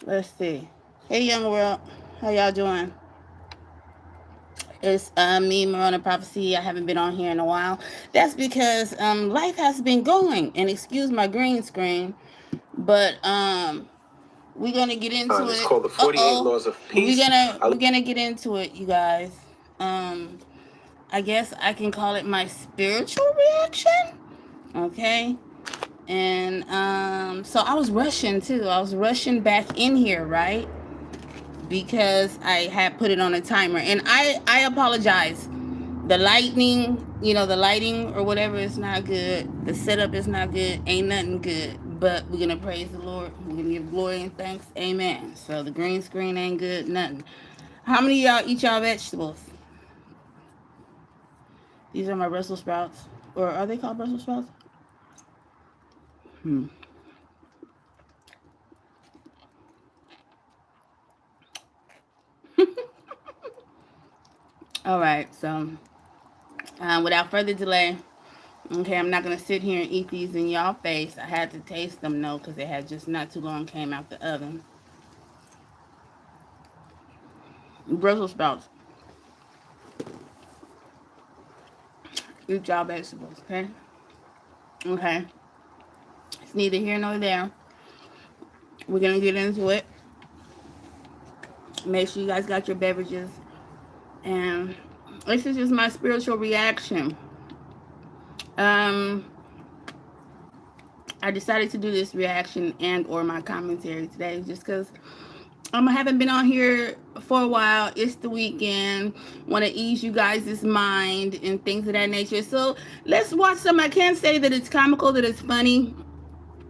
Let's see. Hey, young world. How y'all doing? It's me, Marona Prophecy. I haven't been on here in a while. That's because life has been going. And excuse my green screen, but we're gonna get into It's it. called the 48 Laws of Peace. We're gonna get into it, you guys. Um, I guess I can call it my spiritual reaction. Okay. And so I was rushing too. I was rushing back in here, right? Because I had put it on a timer. And I apologize. The lightning, the lighting or whatever is not good. The setup is not good. Ain't nothing good. But we're gonna praise the Lord. We're gonna give glory and thanks. Amen. So the green screen ain't good, nothing. How many of y'all eat y'all vegetables? These are my Brussels sprouts. Or are they called Brussels sprouts? Hmm. All right, so without further delay, okay, I'm not gonna sit here and eat these in y'all face. I had to taste them though, because they had just not too long came out the oven. Brussels sprouts. Eat y'all vegetables, okay? Okay. It's neither here nor there. We're gonna get into it. Make sure you guys got your beverages. And this is just my spiritual reaction. Um, I decided to do this reaction and or my commentary today just because I haven't been on here for a while. It's the weekend. Want to ease you guys' mind and things of that nature. So let's watch some. I can't say that it's comical, that it's funny.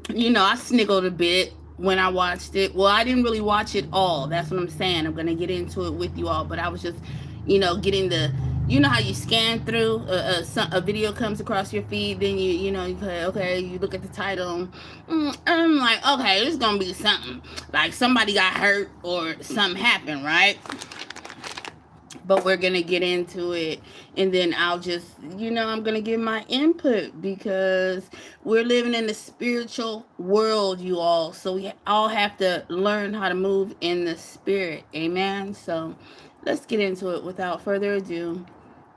I sniggled a bit when I watched it. Well, I didn't really watch it all. That's what I'm saying. I'm gonna get into it with you all, but I was just, getting the. You know how you scan through a video comes across your feed, then you say, okay, you look at the title. I'm like, okay, this is gonna be something like somebody got hurt or something happened, right? But we're gonna get into it, and then I'll just I'm gonna give my input because we're living in the spiritual world, you all, so we all have to learn how to move in the spirit. Amen. So let's get into it without further ado.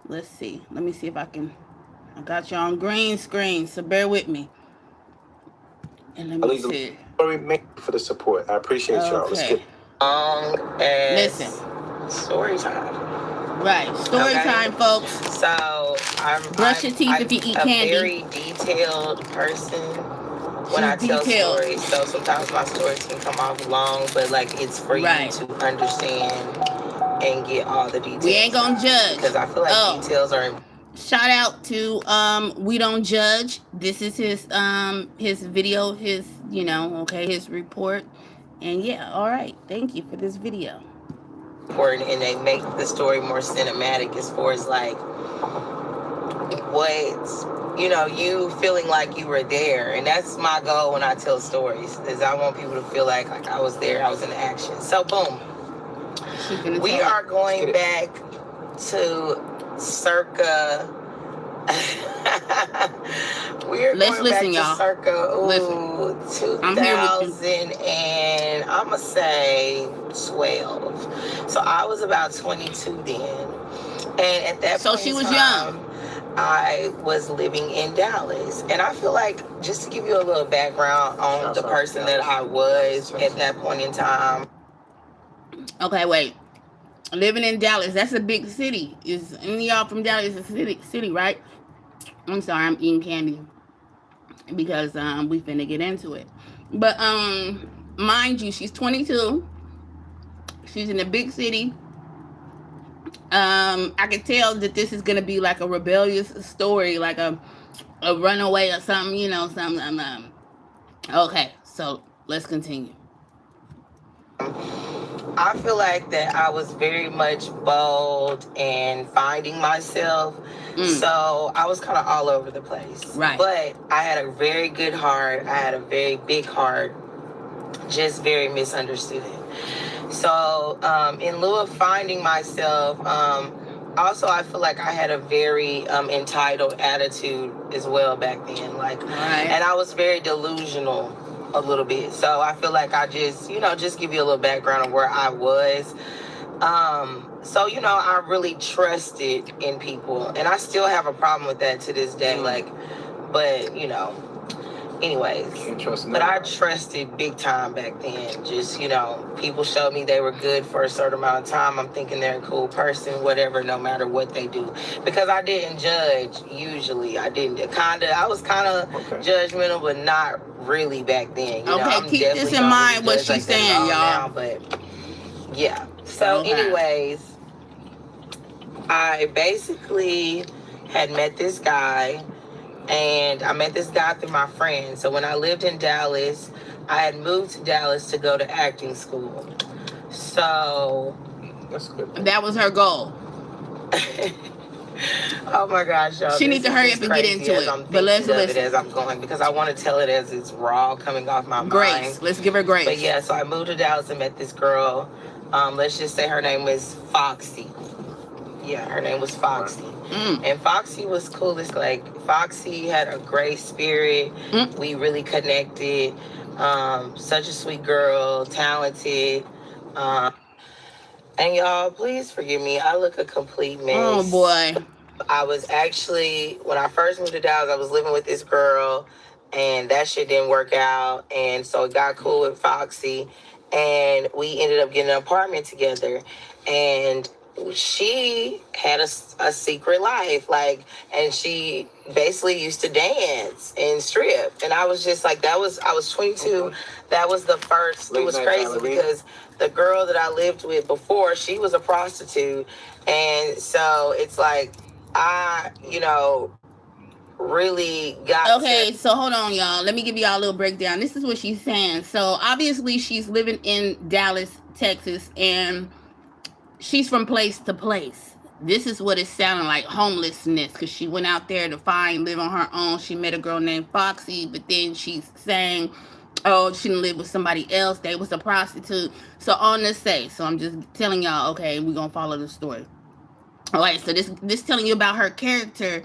Let's see, let me see if I got you on green screen, so bear with me, and let me see. For the support, I appreciate y'all. Let's get listen, story time. Right, story time, folks. So brush your teeth if you eat candy. I'm a very detailed person when I tell stories. So sometimes my stories can come off long, but like it's for you to understand and get all the details. We ain't gonna judge because I feel like details are. Shout out to We Don't Judge. This is his video, his his report. And yeah, all right. Thank you for this video. And they make the story more cinematic as far as like what you feeling like you were there. And that's my goal when I tell stories, is I want people to feel like I was there, I was in action. So boom, we are going back to circa Let's listen, y'all. Circa 2000 and I'm gonna say 12. So I was about 22 then, and at that point, so she was young. I was living in Dallas, and I feel like, just to give you a little background on the person that I was at that point in time. Okay, wait. Living in Dallas, that's a big city. Is any of y'all from Dallas? It's a city, right? I'm sorry, I'm eating candy because we finna get into it. But mind you, she's 22. She's in a big city. I can tell that this is gonna be like a rebellious story, like a runaway or something, something. Okay, so let's continue. I feel like that I was very much bold and finding myself. So I was kind of all over the place. Right. But I had a very good heart. I had a very big heart, just very misunderstood. So in lieu of finding myself, also I feel like I had a very entitled attitude as well back then. And I was very delusional. a little bit. So I feel like I just, just give you a little background of where I was. So, I really trusted in people, and I still have a problem with that to this day. Like, but, anyways, but I trusted big time back then. Just, people showed me they were good for a certain amount of time. I'm thinking they're a cool person, whatever, no matter what they do. Because I didn't judge, usually. I was kind of judgmental, but not really back then. Okay, keep this in mind what she's saying, y'all. Now, but, yeah. So, anyways, I basically had met this guy, and I met this guy through my friend. So when I lived in Dallas, I had moved to Dallas to go to acting school. So that's good. That was her goal. Oh my gosh, y'all. She needs to hurry up and get into it. But let's listen. It as I'm going, because I want to tell it as it's raw coming off my Grace. mind. Let's give her grace. But yeah, so I moved to Dallas and met this girl. Let's just say her name was Foxy. Yeah, her name was Foxy. And Foxy was cool. It's like Foxy had a great spirit. We really connected. Such a sweet girl, talented. And y'all, please forgive me. I look a complete mess. Oh boy. I was actually, when I first moved to Dallas, I was living with this girl, and that shit didn't work out. And so it got cool with Foxy, and we ended up getting an apartment together. And she had a secret life, like, and she basically used to dance and strip. And I was just like, I was 22. Okay. That was the first. It was crazy because the girl that I lived with before, she was a prostitute. And so it's like, I, really got. Okay, so hold on, y'all. Let me give y'all a little breakdown. This is what she's saying. So obviously she's living in Dallas, Texas, and she's from place to place. This is what it's sounding like, homelessness, because she went out there to live on her own. She met a girl named Foxy, but then she's saying, oh, she didn't live with somebody else. They was a prostitute. So on this say, so I'm just telling y'all, okay, we're going to follow the story. All right, so this telling you about her character.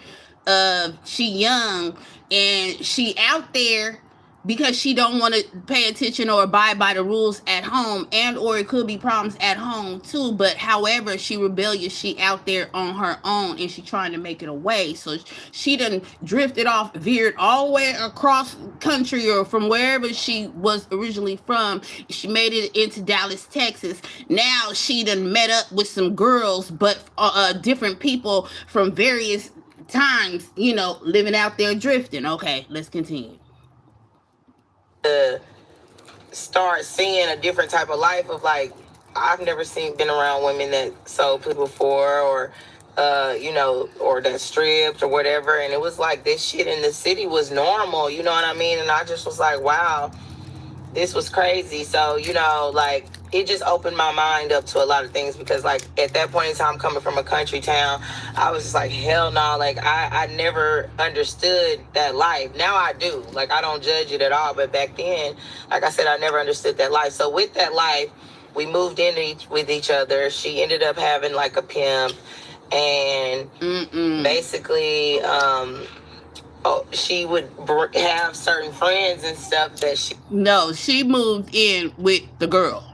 She young, and she out there because she don't want to pay attention or abide by the rules at home, and or it could be problems at home too. But however, she rebellious, she out there on her own, and she trying to make it away. So she done drifted off, veered all the way across country or from wherever she was originally from. She made it into Dallas, Texas. Now she done met up with some girls, but different people from various times, living out there drifting. Okay, let's continue. To start seeing a different type of life of, like, I've never been around women that sold people before, or or that stripped or whatever, and it was like this shit in the city was normal, you know what I mean? And I just was like, wow, this was crazy. So, like, it just opened my mind up to a lot of things, because, like, at that point in time, coming from a country town, I was just like, hell no. Like, I never understood that life. Now I do. Like, I don't judge it at all. But back then, like I said, I never understood that life. So with that life, we moved in with each other. She ended up having, like, a pimp. And basically, she would have certain friends and stuff that she... No, she moved in with the girl.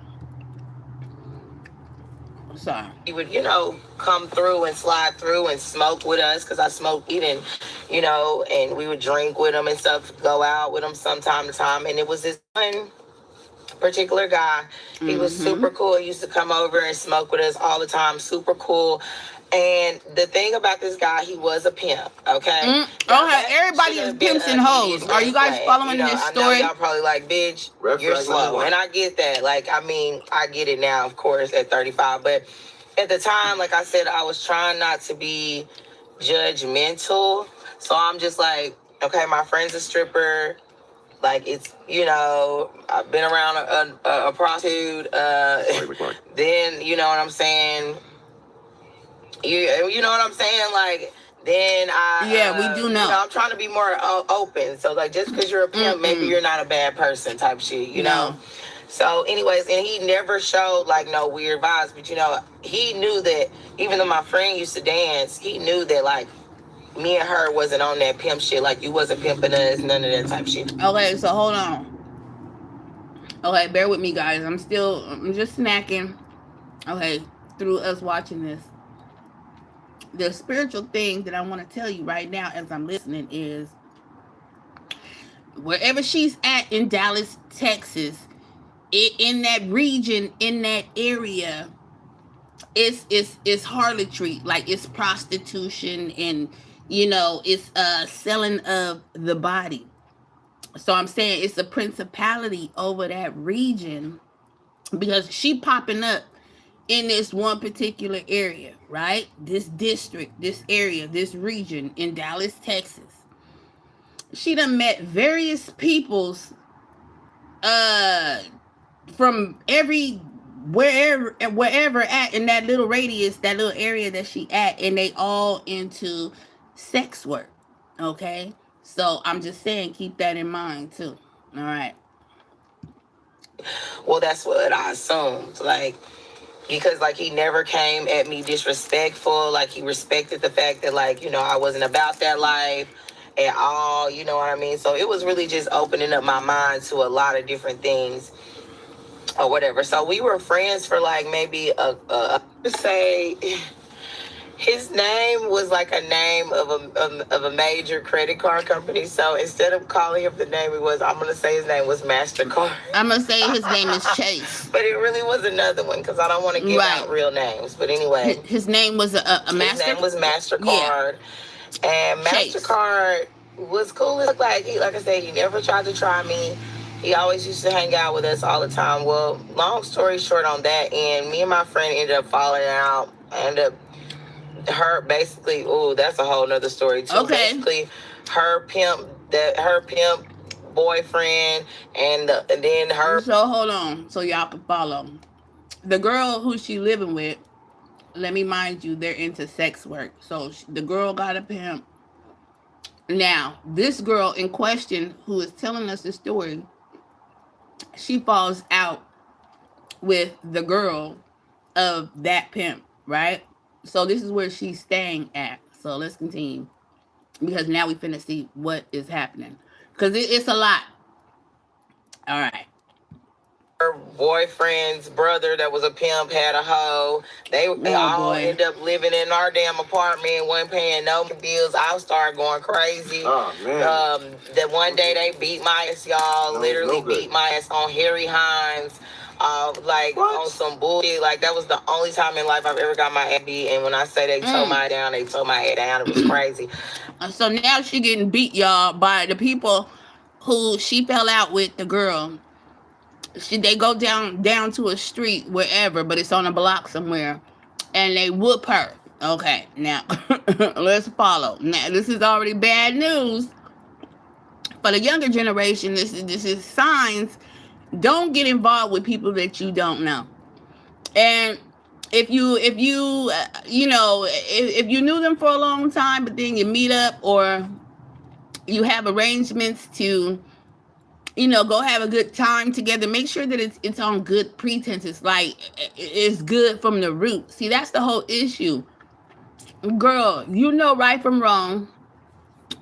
Sorry. He would, come through and slide through and smoke with us, because I smoked weed, and, and we would drink with him and stuff, go out with him from time to time. And it was this one particular guy. He was super cool. He used to come over and smoke with us all the time. Super cool. And the thing about this guy, he was a pimp, okay? Everybody is pimps and hoes. Are you guys following this story? I know y'all probably like, bitch, you're slow. And I get that. Like, I mean, I get it now, of course, at 35. But at the time, like I said, I was trying not to be judgmental. So I'm just like, okay, my friend's a stripper. Like, it's, I've been around a prostitute. Then, you know what I'm saying? You know what I'm saying? Like, then we do know. I'm trying to be more open. So, like, just because you're a pimp, maybe you're not a bad person type shit, you know? So, anyways, and he never showed, like, no weird vibes. But, he knew that, even though my friend used to dance, he knew that, like, me and her wasn't on that pimp shit. Like, you wasn't pimping us, none of that type shit. Okay, so hold on. Okay, bear with me, guys. I'm just snacking. Okay, through us watching this. The spiritual thing that I want to tell you right now as I'm listening is wherever she's at in Dallas, Texas, in that region, in that area, it's harlotry, like it's prostitution, and it's selling of the body. So I'm saying it's a principality over that region because she popping up in this one particular area, right? This district, this area, this region in Dallas, Texas. She done met various peoples uh from every wherever at in that little radius, that little area that she at, and they all into sex work. Okay? So I'm just saying keep that in mind too. All right. Well, that's what I assumed. Like, because like he never came at me disrespectful. Like he respected the fact that like, I wasn't about that life at all. You know what I mean? So it was really just opening up my mind to a lot of different things or whatever. So we were friends for like maybe say his name was like a name of a major credit card company. So instead of calling him the name he was, I'm gonna say his name was MasterCard. I'm gonna say his name is Chase. But it really was another one because I don't want to give out real names. But anyway, his name was a Master. His name was MasterCard, and MasterCard was cool. Like like I said, he never tried to try me. He always used to hang out with us all the time. Well, long story short on that end, me and my friend ended up falling out. I ended up her basically, that's a whole nother story too. Okay. Basically, her pimp boyfriend and then her. So hold on, so y'all can follow. The girl who she living with, let me mind you, they're into sex work. So the girl got a pimp. Now, this girl in question who is telling us the story, she falls out with the girl of that pimp, right? So this is where she's staying at. So let's continue. Because now we finna see what is happening. Because it's a lot. All right. Her boyfriend's brother that was a pimp had a hoe. They all ended up living in our damn apartment, wasn't paying no bills. I started going crazy. Oh, man. That one day they beat my ass, y'all. Literally beat my ass on Harry Hines. On some bullshit. Like, that was the only time in life I've ever got my ass beat. And when I say they tore my down, they tore my head down. It was crazy. So now she getting beat, y'all, by the people who she fell out with, the girl. They go down to a street wherever, but it's on a block somewhere, and they whoop her. Okay, now let's follow. Now this is already bad news for the younger generation. This is signs. Don't get involved with people that you don't know. And if you knew them for a long time, but then you meet up or you have arrangements to go have a good time together, make sure that it's on good pretenses, like it's good from the root. See, that's the whole issue. Girl, right from wrong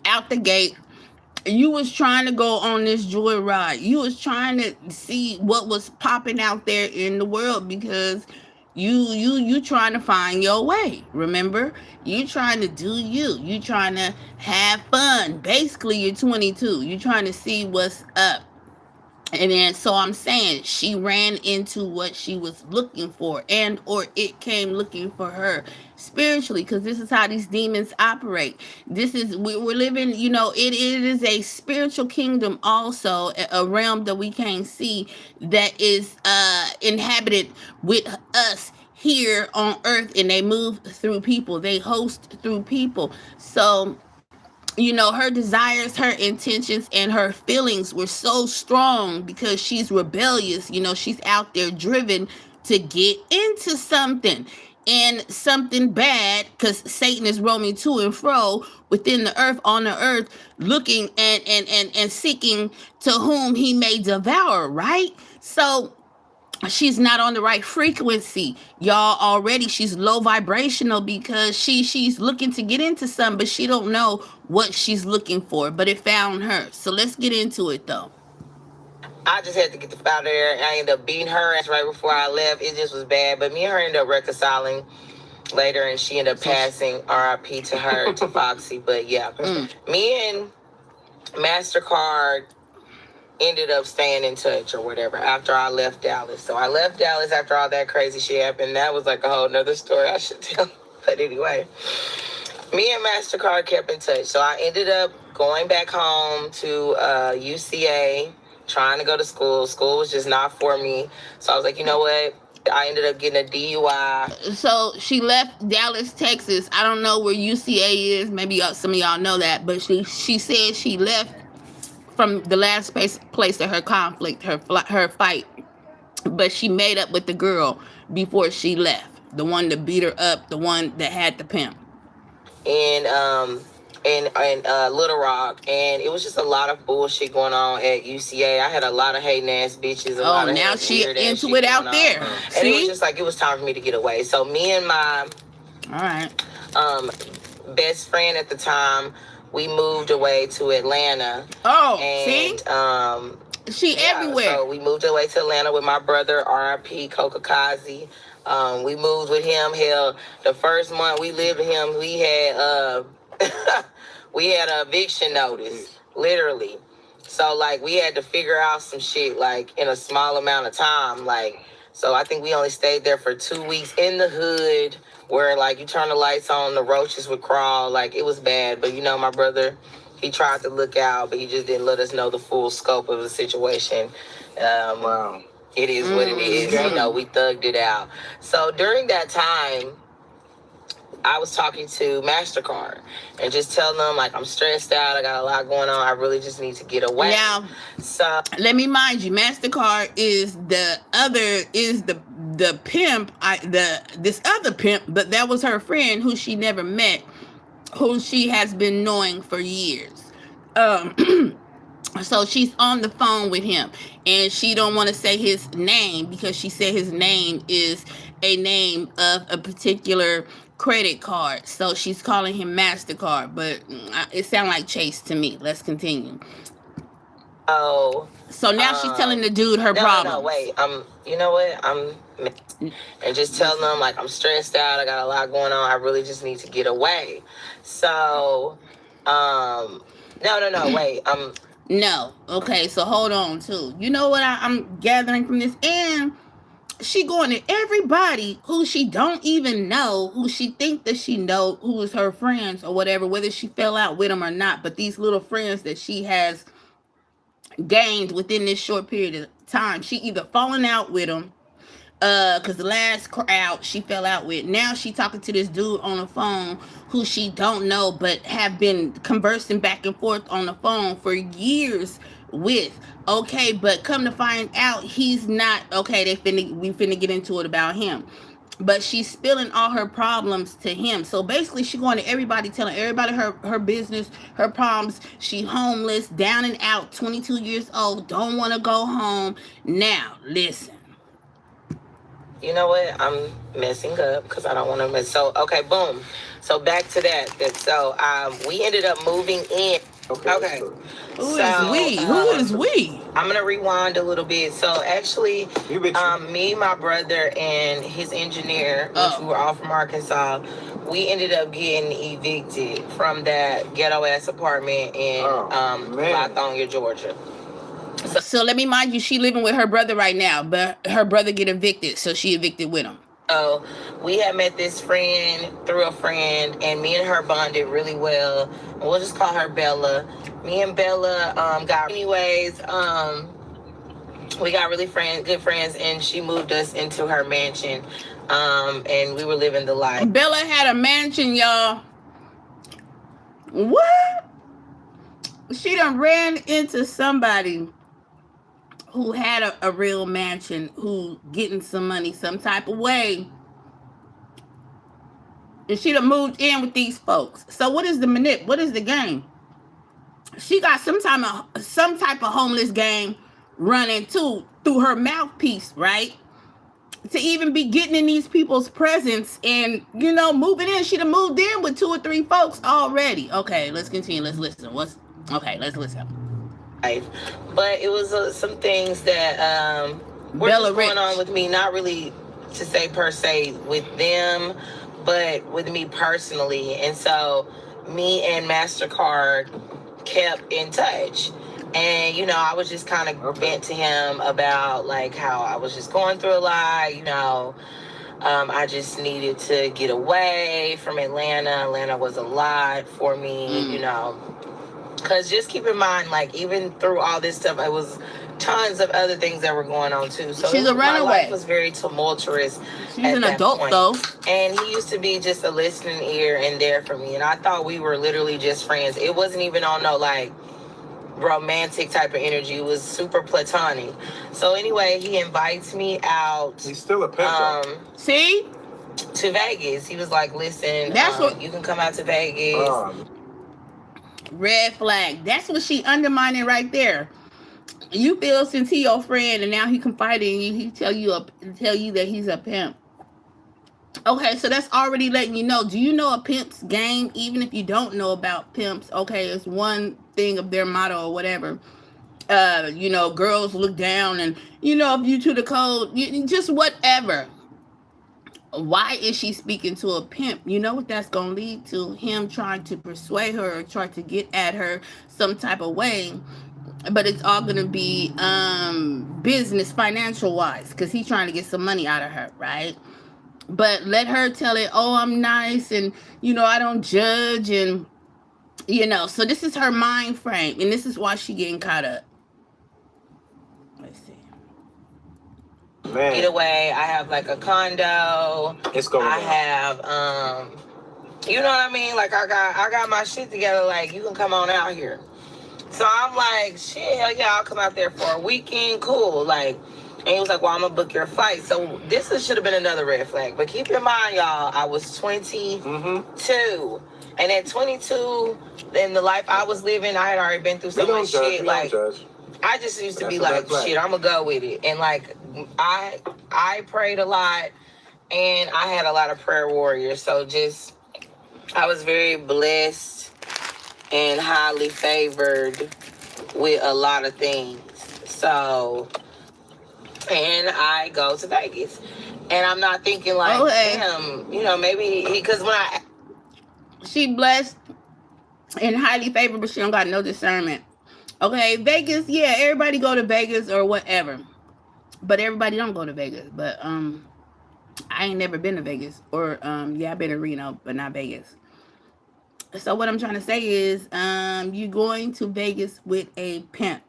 out the gate. You was trying to go on this joyride. You was trying to see what was popping out there in the world because you trying to find your way. Remember, you trying to do you trying to have fun. Basically, you're 22, you trying to see what's up. And then, so I'm saying she ran into what she was looking for, and or it came looking for her spiritually, because this is how these demons operate. We're living, it is a spiritual kingdom also, a realm that we can't see, that is inhabited with us here on earth, and they move through people, they host through people. So her desires, her intentions, and her feelings were so strong because she's rebellious. She's out there driven to get into something, and something bad, because Satan is roaming to and fro within the earth, on the earth, looking and seeking to whom he may devour, right? So she's not on the right frequency, y'all. Already she's low vibrational because she's looking to get into something, but she don't know what she's looking for, but it found her. So let's get into it though. I just had to get the out of there. And I ended up beating her ass right before I left. It just was bad. But me and her ended up reconciling later, and she ended up passing RIP to her, to Foxy. But yeah, me and MasterCard ended up staying in touch or whatever after I left Dallas. So I left Dallas after all that crazy shit happened. That was like a whole nother story I should tell. But anyway, me and MasterCard kept in touch. So I ended up going back home to UCA, trying to go to school. School was just not for me. So I was like, you know what? I ended up getting a DUI. So she left Dallas, Texas. I don't know where UCA is. Maybe some of y'all know that. But she said she left from the last place of her conflict, her fight. But she made up with the girl before she left. The one that beat her up, the one that had the pimp. In Little Rock, and it was just a lot of bullshit going on at UCA. I had a lot of hating ass bitches. Now she into it out there. And it was just like, it was time for me to get away. So me and my best friend at the time, we moved away to Atlanta. She everywhere. So we moved away to Atlanta with my brother, RIP Kokakazi. We moved with him. Hell, the first month we lived with him, we had we had an eviction notice, literally. So like we had to figure out some shit like in a small amount of time. Like, so I think we only stayed there for 2 weeks in the hood, where like you turn the lights on, the roaches would crawl. Like, it was bad. But you know, my brother, he tried to look out, but he just didn't let us know the full scope of the situation. Wow. It is what it is. You know, we thugged it out. So during that time, I was talking to MasterCard and just telling them, like, I'm stressed out. I got a lot going on. I really just need to get away. Now, so let me mind you, MasterCard is the pimp, this other pimp, but that was her friend who she never met, who she has been knowing for years. So she's on the phone with him, and she don't want to say his name because she said his name is a name of a particular credit card. So she's calling him MasterCard, but it sounds like Chase to me. Let's continue. Oh. So now she's telling the dude her problem. No, wait. You know what? And just telling them, like, I'm stressed out. I got a lot going on. I really just need to get away. So, wait. No. Okay, so hold on, too. You know what I'm gathering from this? And she going to everybody who she don't even know, who she think that she know, who is her friends or whatever, whether she fell out with them or not. But these little friends that she has gained within this short period of time, she either fallen out with them, because the last crowd she fell out with, now she talking to this dude on the phone who she don't know but have been conversing back and forth on the phone for years with. Okay, but come to find out, he's not okay. We finna get into it about him, but she's spilling all her problems to him. So basically, she going to everybody, telling everybody her business, her problems. She homeless, down and out, 22 years old, don't want to go home. Now listen. You know what? I'm messing up because I don't want to mess. So, okay, boom. So back to that. So we ended up moving in. Okay. Who is we? I'm going to rewind a little bit. So actually, me, my brother, and his engineer, which we were all from Arkansas, we ended up getting evicted from that ghetto-ass apartment in Lithonia, Georgia. So let me mind you, she living with her brother right now, but her brother get evicted, so she evicted with him. So we had met this friend through a friend, and me and her bonded really well. We'll just call her Bella. Me and Bella we got really good friends, and she moved us into her mansion, and we were living the life. Bella had a mansion, y'all. What? She done ran into somebody who had a real mansion, who getting some money some type of way. And she done moved in with these folks. So what is the what is the game? She got some type of homeless game running too, through her mouthpiece, right? To even be getting in these people's presence and, you know, moving in. She done moved in with 2 or 3 folks already. Okay, let's continue. Let's listen. Let's listen. But it was some things that were Bella just going on Rich. with me, not really to say per se with them, but with me personally. And so me and MasterCard kept in touch. And, I was just kind of vent to him about like how I was just going through a lot, I just needed to get away from Atlanta. Atlanta was a lot for me, Because just keep in mind, like, even through all this stuff, it was tons of other things that were going on, too. So she's a runaway. My life was very tumultuous. She's an adult, point. though. And he used to be just a listening ear and there for me. And I thought we were literally just friends. It wasn't even on no, like, romantic type of energy. It was super platonic. So anyway, he invites me out. He's still a pimp. See? To Vegas. He was like, listen, you can come out to Vegas. Red flag. That's what she undermining right there. You feel since he your friend and now he confided in you, he tell you that he's a pimp. Okay, so that's already letting you know. Do you know a pimp's game? Even if you don't know about pimps, okay, it's one thing of their motto or whatever. Girls look down and, if you to the code, just whatever. Why is she speaking to a pimp? You know what that's going to lead to? Him trying to persuade her or try to get at her some type of way. But it's all going to be business, financial-wise, because he's trying to get some money out of her, right? But let her tell it, oh, I'm nice, and, I don't judge, and, so this is her mind frame, and this is why she getting caught up. Let's see. Man. Get away. I have, like, a condo. It's going I have, you know what I mean? Like, I got my shit together, like, you can come on out here. So I'm like, shit, hell yeah, I'll come out there for a weekend, cool, like. And he was like, well, I'm going to book your flight. So this should have been another red flag. But keep in mind, y'all, I was 22. Mm-hmm. And at 22, in the life I was living, I had already been through so much shit. Like, I just used to be like, shit, I'm going to go with it. And, like, I prayed a lot. And I had a lot of prayer warriors. So I was very blessed and highly favored with a lot of things. So... And I go to Vegas. And I'm not thinking like, damn, maybe because she blessed and highly favored, but she don't got no discernment. Okay, Vegas, yeah, everybody go to Vegas or whatever. But everybody don't go to Vegas. But I ain't never been to Vegas. Or I've been to Reno, but not Vegas. So what I'm trying to say is you going to Vegas with a pimp.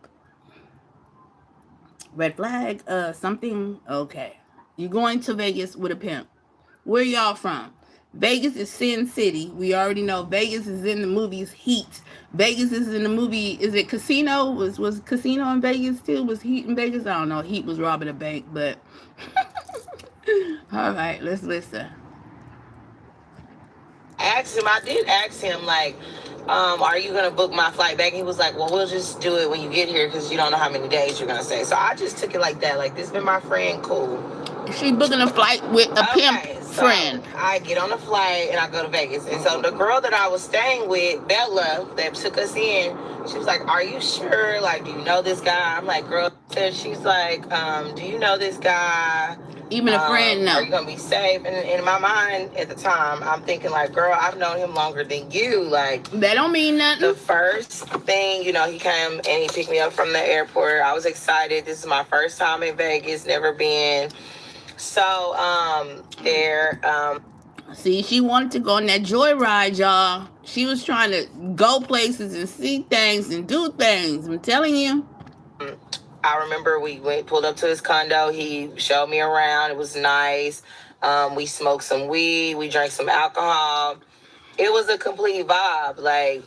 Red flag, something, okay. You're going to Vegas with a pimp. Where y'all from? Vegas is Sin City. We already know Vegas is in the movies Heat. Vegas is in the movie, is it Casino? Was Casino in Vegas too? Was Heat in Vegas? I don't know. Heat was robbing a bank, but... All right, let's listen. I did ask him, like, are you going to book my flight back? He was like, well, we'll just do it when you get here because you don't know how many days you're going to stay. So I just took it like that. Like, this been my friend, cool. She booking a flight with a pimp friend. I get on a flight and I go to Vegas. And so the girl that I was staying with, Bella, that took us in, she was like, are you sure? Like, do you know this guy? I'm like, girl, she's like, do you know this guy? Even a friend, no. Are you going to be safe? And in my mind at the time, I'm thinking like, girl, I've known him longer than you. Like, that don't mean nothing. The first thing, he came and he picked me up from the airport. I was excited. This is my first time in Vegas, never been. So, see, she wanted to go on that Joyride, y'all. She was trying to go places and see things and do things. I'm telling you. I remember we pulled up to his condo. He showed me around. It was nice. We smoked some weed. We drank some alcohol. It was a complete vibe. Like,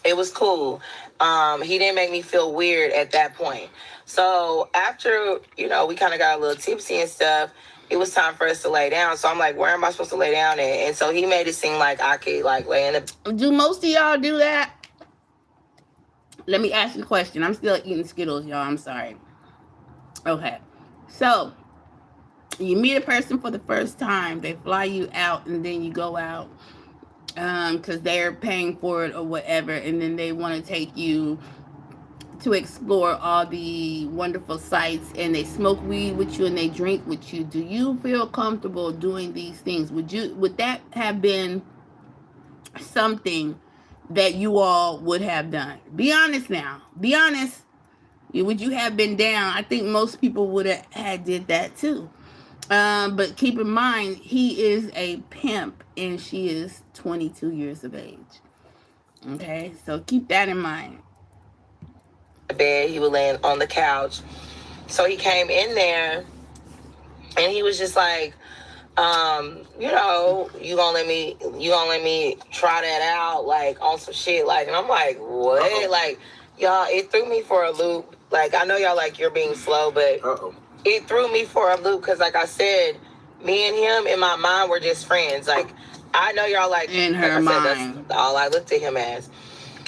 it was cool. He didn't make me feel weird at that point. So after, we kind of got a little tipsy and stuff, it was time for us to lay down. So I'm like, where am I supposed to lay down at? And so he made it seem like I could, like, lay in the... Do most of y'all do that? Let me ask you a question. I'm still eating Skittles, y'all. I'm sorry. Okay. So, you meet a person for the first time. They fly you out, and then you go out because they're paying for it or whatever. And then they want to take you to explore all the wonderful sights, and they smoke weed with you and they drink with you, do you feel comfortable doing these things? Would that have been something that you all would have done? Be honest now. Be honest. Would you have been down? I think most people would have had did that too. But keep in mind, he is a pimp and she is 22 years of age. Okay, so keep that in mind. Bed, he would lay on the couch. So he came in there and he was just like, you gonna let me try that out, like on some shit, like, and I'm like, what? Like, y'all, it threw me for a loop. Like, I know y'all like you're being slow, but it threw me for a loop because, like I said, me and him in my mind were just friends. Like, I know y'all like in her mind. That's all I looked at him as.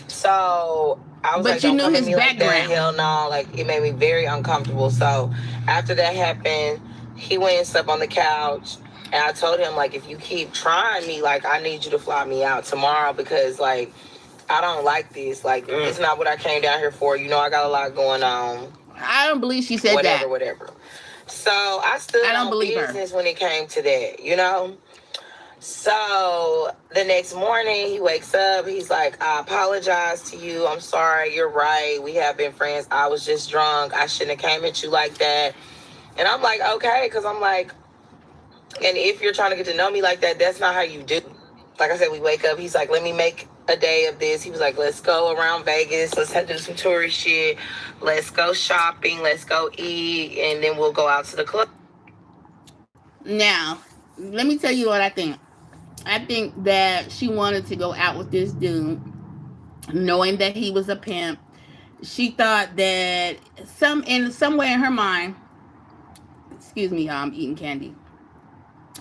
So I was but like, you don't knew come his at me background. Like that. Hell no. Like, it made me very uncomfortable. So after that happened, he went and slept on the couch. And I told him, like, if you keep trying me, like, I need you to fly me out tomorrow because, like, I don't like this. Like, it's not what I came down here for. You know, I got a lot going on. I don't believe she said that. Whatever. So I stood on business when it came to that, you know? So the next morning he wakes up. He's like, I apologize to you. I'm sorry. You're right. We have been friends. I was just drunk. I shouldn't have came at you like that. And I'm like, okay. Because I'm like, and if you're trying to get to know me like that, that's not how you do. Like I said, we wake up. He's like, let me make a day of this. He was like, let's go around Vegas. Let's do some tourist shit. Let's go shopping. Let's go eat. And then we'll go out to the club. Now, let me tell you what I think. I think that she wanted to go out with this dude, knowing that he was a pimp. She thought that somewhere in her mind, excuse me, y'all, I'm eating candy.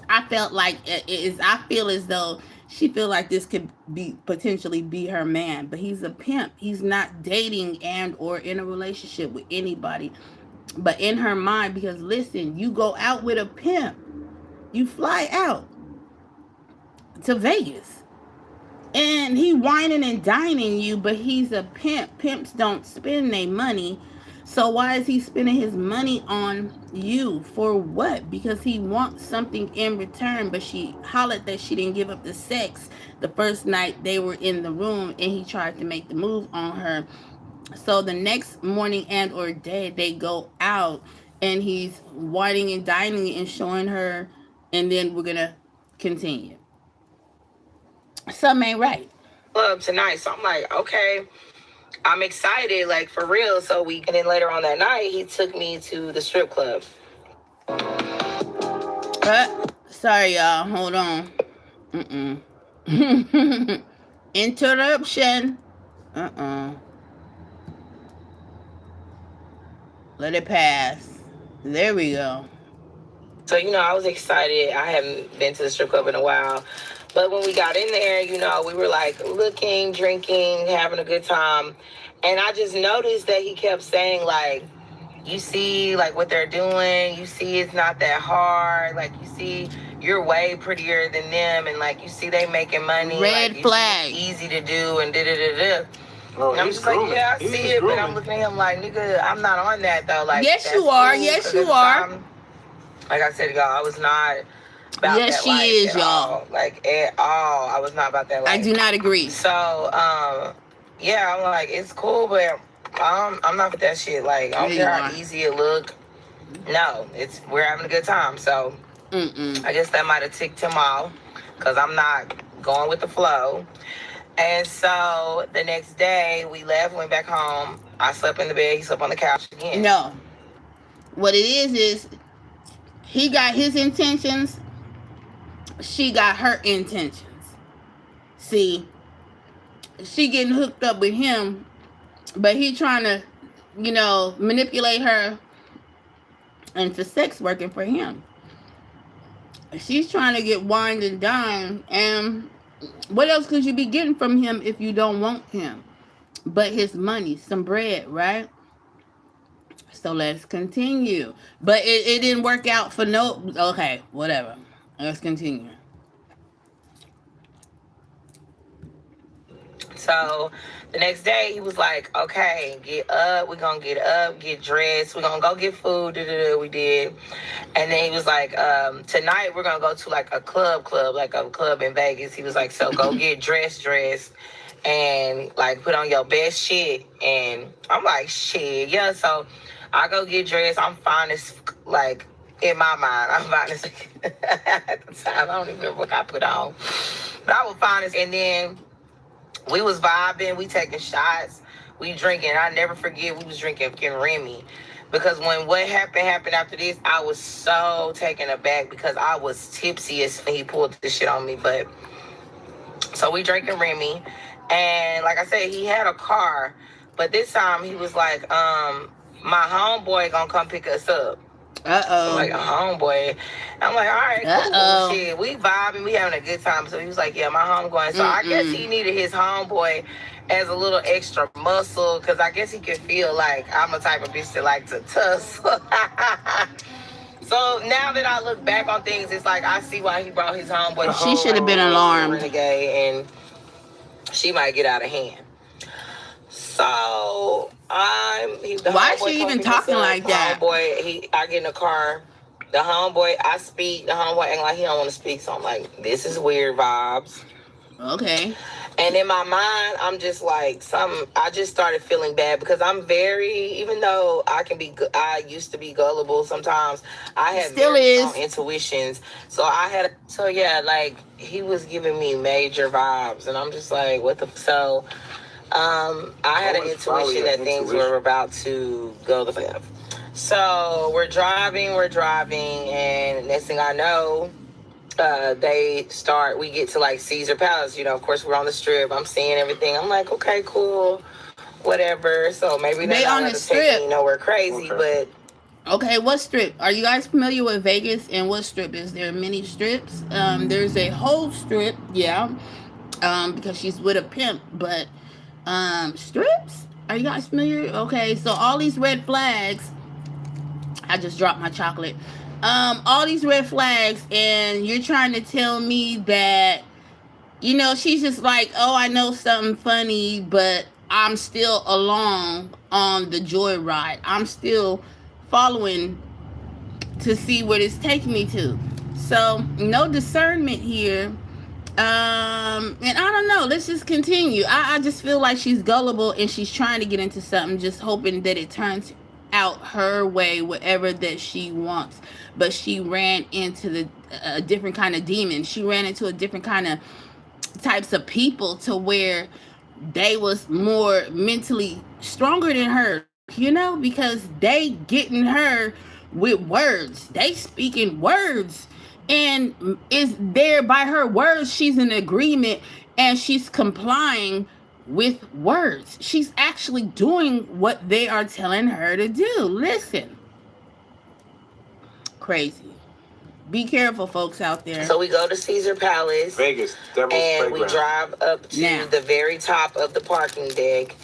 I felt like I feel as though she feel like this could be potentially be her man, but he's a pimp. He's not dating and or in a relationship with anybody. But in her mind, because listen, you go out with a pimp, you fly out to Vegas, and he whining and dining you, but he's a pimp. Pimps don't spend their money. So why is he spending his money on you? For what? Because he wants something in return. But she hollered that she didn't give up the sex the first night they were in the room, and he tried to make the move on her. So the next morning and or day they go out, and he's whining and dining and showing her, and then we're gonna continue. Something ain't right. Club tonight. So I'm like, okay. I'm excited, like, for real. And then later on that night, he took me to the strip club. Sorry, y'all. Hold on. Interruption. Let it pass. There we go. So, I was excited. I haven't been to the strip club in a while. But when we got in there, we were like looking, drinking, having a good time. And I just noticed that he kept saying, like, you see, like, what they're doing. You see, it's not that hard. Like, you see, you're way prettier than them. And, like, you see, they making money. Red like, flag. It's easy to do and da-da-da-da. And I'm just like, yeah, I see it. But I'm looking at him like, nigga, I'm not on that, though. Like, yes, you are. Cool, yes, you are. Like I said, y'all, I was not about yes, that life. Yes, she is, y'all. All. Like, at all. I was not about that life. I do not agree. So, yeah, I'm like, it's cool, but I'm not with that shit. Like, I don't care how easy it look. No, we're having a good time. So, I guess that might have ticked him off because I'm not going with the flow. And so the next day we left, went back home. I slept in the bed. He slept on the couch again. No. What it is he got his intentions. She got her intentions. See, she getting hooked up with him, but he trying to, manipulate her into sex working for him. She's trying to get wined and dined, and what else could you be getting from him if you don't want him? But his money, some bread, right? So let's continue. But it didn't work out for no... Okay, whatever. Let's continue. So the next day he was like, okay, get up. We're going to get up, get dressed. We're going to go get food. We did. And then he was like, tonight we're going to go to like a like a club in Vegas. He was like, so go get dressed, and like put on your best shit. And I'm like, shit, yeah. So I go get dressed. I'm fine as like in my mind. I'm fine as at the time. I don't even remember what I put on, but I was fine as. And then we was vibing. We taking shots. We drinking. I never forget. We was drinking fucking Remy. Because when what happened after this, I was so taken aback because I was tipsy as he pulled this shit on me. But so we drinking Remy. And like I said, he had a car, but this time he was like, my homeboy gonna come pick us up. I'm like, a homeboy. I'm like, all right, cool, shit. We vibing, we having a good time. So he was like, yeah, my homeboy. So I guess he needed his homeboy as a little extra muscle, because I guess he could feel like I'm the type of bitch that like to tussle. So now that I look back on things, it's like I see why he brought his homeboy. She should have been alarmed. Renegade, and she might get out of hand. So why is she even talking like that? Homeboy, I get in the car. The homeboy, I speak. The homeboy acting like he don't want to speak. So I'm like, this is weird vibes. Okay. And in my mind, I'm just like, I just started feeling bad because I'm even though I used to be gullible sometimes, I have still is intuitions. So yeah, like he was giving me major vibes, and I'm just like, what the? So, I had an intuition that things were about to go the fuck. So we're driving, and next thing I know, we get to like Caesar Palace, of course we're on the strip. I'm seeing everything. I'm like, okay, cool, whatever. So maybe they on the strip. Nowhere crazy, okay. But okay, what strip? Are you guys familiar with Vegas? And what strip? Is there many strips? There's a whole strip, yeah. Because she's with a pimp, but strips? Are you guys familiar? Okay, so all these red flags. I just dropped my chocolate. All these red flags, and you're trying to tell me that, she's just like, oh, I know something funny, but I'm still along on the Joyride. I'm still following to see where it's taking me to. So, no discernment here. And I don't know. Let's just continue. I just feel like she's gullible and she's trying to get into something, just hoping that it turns out her way, whatever that she wants. But she ran into a different kind of demon. She ran into a different kind of types of people to where they was more mentally stronger than her, because they getting her with words. They speaking words, and is there by her words. She's in agreement and she's complying with words. She's actually doing what they are telling her to do. Listen. Crazy. Be careful, folks out there. So we go to Caesar Palace, Vegas, Devil's and Playground. We drive up to the very top of the parking deck.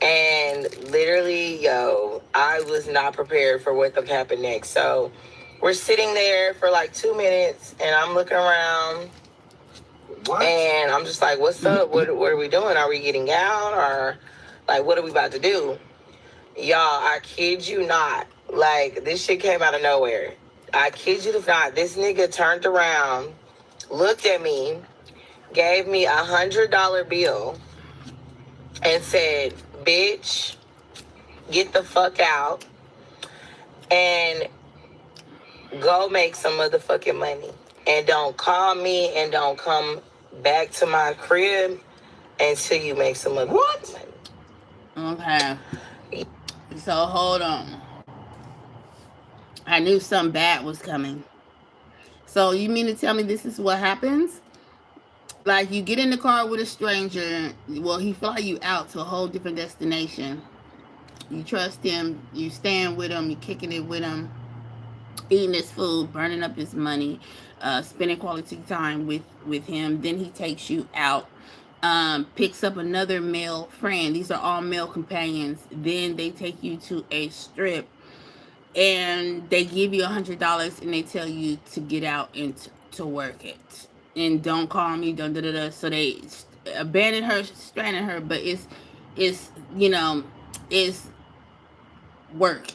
And literally, I was not prepared for what would happen next. So we're sitting there for like 2 minutes, and I'm looking around. What? And I'm just like, what's up? What are we doing? Are we getting out? Or like, what are we about to do? Y'all, I kid you not. Like, this shit came out of nowhere. I kid you not. This nigga turned around, looked at me, gave me $100 bill, and said, bitch, get the fuck out and go make some motherfucking money. And don't call me and don't come back to my crib until you make some motherfucking money. Okay. So hold on. I knew something bad was coming. So you mean to tell me this is what happens? Like, you get in the car with a stranger. Well, he fly you out to a whole different destination. You trust him. You staying with him. You kicking it with him. Eating his food. Burning up his money. Spending quality time with him. Then he takes you out. Picks up another male friend. These are all male companions. Then they take you to a strip. And they give you $100 and they tell you to get out and to work it. And don't call me, don't da da da. So they abandon her, stranded her, but it's it's work,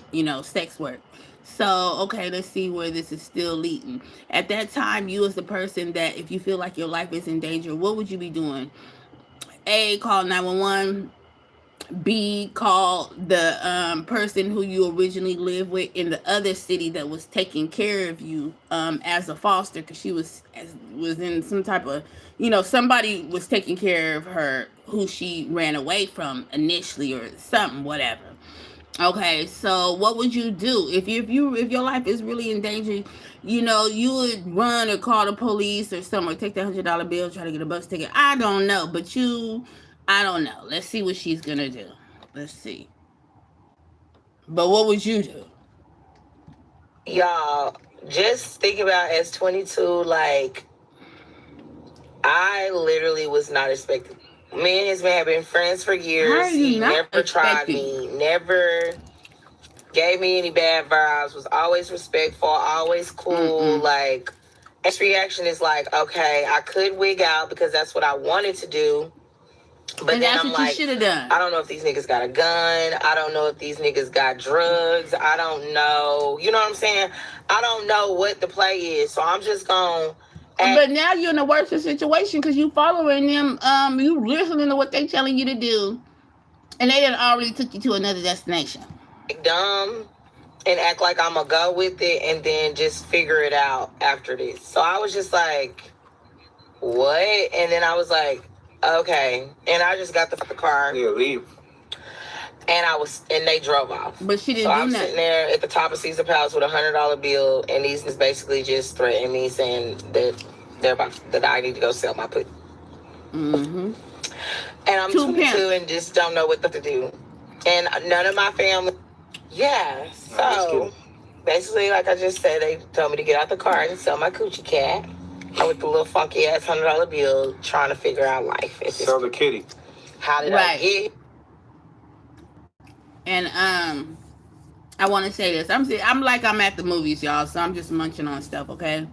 sex work. So, okay, let's see where this is still leading. At that time, you as the person that if you feel like your life is in danger, what would you be doing? A, call 911. B, call the person who you originally lived with in the other city that was taking care of you as a foster, because she was in some type of, somebody was taking care of her who she ran away from initially or something, whatever. Okay, so what would you do if your life is really in danger? You would run or call the police or something, or take that $100 bill, try to get a bus ticket. I don't know, but I don't know. Let's see what she's gonna do. Let's see. But what would you do? Y'all, just think about as 22, like, I literally was not expecting. Me and his man have been friends for years. He never tried me, never gave me any bad vibes, was always respectful, always cool. Like, his reaction is like, okay, I could wig out because that's what I wanted to do. But and then that's I'm what like, you should have done. I don't know if these niggas got a gun. I don't know if these niggas got drugs. I don't know. You know what I'm saying? I don't know what the play is. So I'm just going. But now you're in a worse situation because you following them. You listening to what they telling you to do, and they done already took you to another destination. Dumb and act like I'm gonna go with it and then just figure it out after this. So I was just like, what? And then I was like, okay. And I just got the car. Yeah, leave. And they drove off. But she didn't so do I'm nothing. Sitting there at the top of Caesar Palace with $100 bill, and these is basically just threatening me, saying that I need to go sell my put. Mm-hmm. And I'm 22 and just don't know what to do. And none of my family. Yeah. So basically, like I just said, they told me to get out the car and sell my coochie cat. With the little funky ass $100 bill, trying to figure out life. Sell the kitty. How did I get? And I want to say this. I'm like I'm at the movies, y'all. So I'm just munching on stuff. Okay.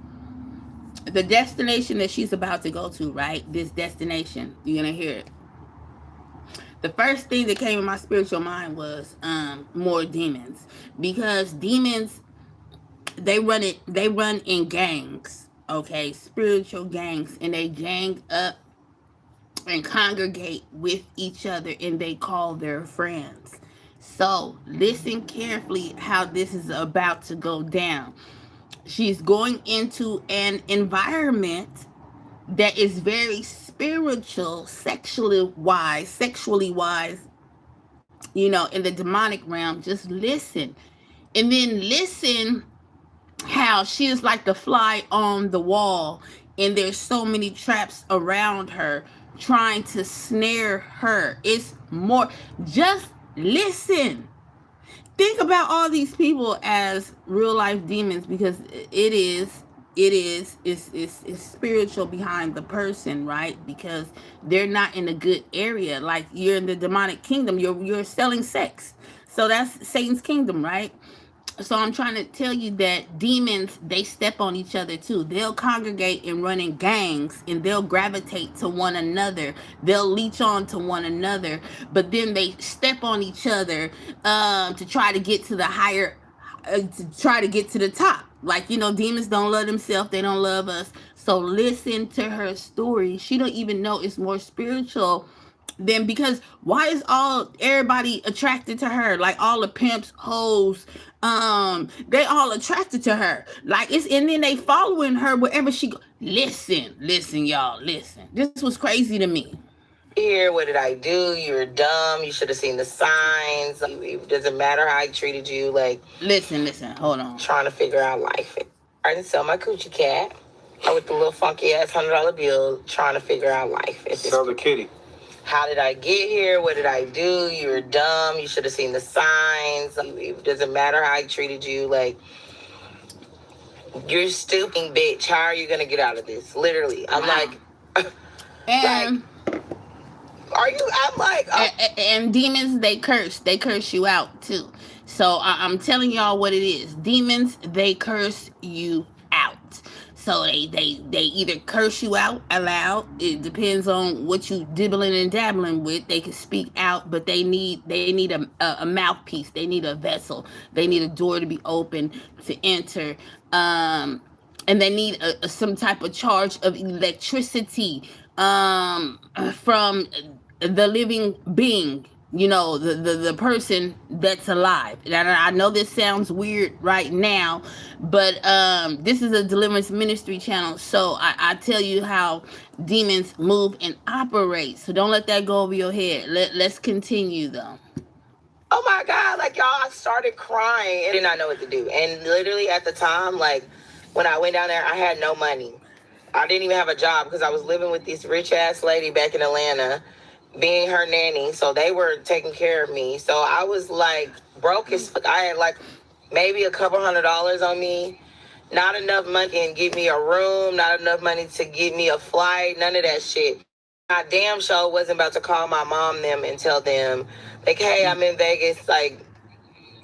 The destination that she's about to go to, right? This destination, you're gonna hear it. The first thing that came in my spiritual mind was more demons, because demons they run in gangs. Okay, spiritual gangs, and they gang up and congregate with each other, and they call their friends. So listen carefully how this is about to go down. She's going into an environment that is very spiritual, sexually wise, in the demonic realm. Just listen. And then listen how she is like the fly on the wall, and there's so many traps around her trying to snare her. It's more. Just listen. Think about all these people as real life demons, because it's spiritual behind the person, right? Because they're not in a good area. Like, you're in the demonic kingdom, you're selling sex, so that's Satan's kingdom, right? So I'm trying to tell you that demons, they step on each other too. They'll congregate and run in gangs, and they'll gravitate to one another. They'll leech on to one another, but then they step on each other to try to get to the higher, to try to get to the top. Like, demons don't love themselves. They don't love us. So listen to her story. She don't even know it's more spiritual then, because why is everybody attracted to her? Like, all the pimps, hoes, they all attracted to her. Like, and then they following her wherever she go. Listen, y'all, listen. This was crazy to me. Here, what did I do? You're dumb. You should have seen the signs. It doesn't matter how I treated you. Like, listen, hold on. Trying to figure out life. I didn't sell my coochie cat. With the little funky ass $100 bill, trying to figure out life. Sell the kitty. How did I get here? What did I do? You're dumb. You should have seen the signs. It doesn't matter how I treated you. Like, you're stupid, bitch. How are you going to get out of this? Literally. I'm like, and are you? I'm like, and demons, they curse you out too. So I'm telling y'all what it is. Demons, they curse you out. So they either curse you out aloud. It depends on what you dibbling and dabbling with. They can speak out, but they need a mouthpiece. They need a vessel. They need a door to be open to enter. And they need some type of charge of electricity from the living being, the person that's alive. And I know this sounds weird right now, but this is a deliverance ministry channel, so I tell you how demons move and operate. So don't let that go over your head. Let's continue though. Oh my God, like y'all, I started crying and did not know what to do. And literally at the time, like when I went down there, I had no money. I didn't even have a job because I was living with this rich ass lady back in Atlanta, being her nanny. So they were taking care of me. So I was like broke as fuck. I had like maybe a couple $100 on me. Not enough money to get me a room, not enough money to get me a flight, none of that shit. I damn sure wasn't about to call my mom them and tell them, like, hey, I'm in Vegas, like,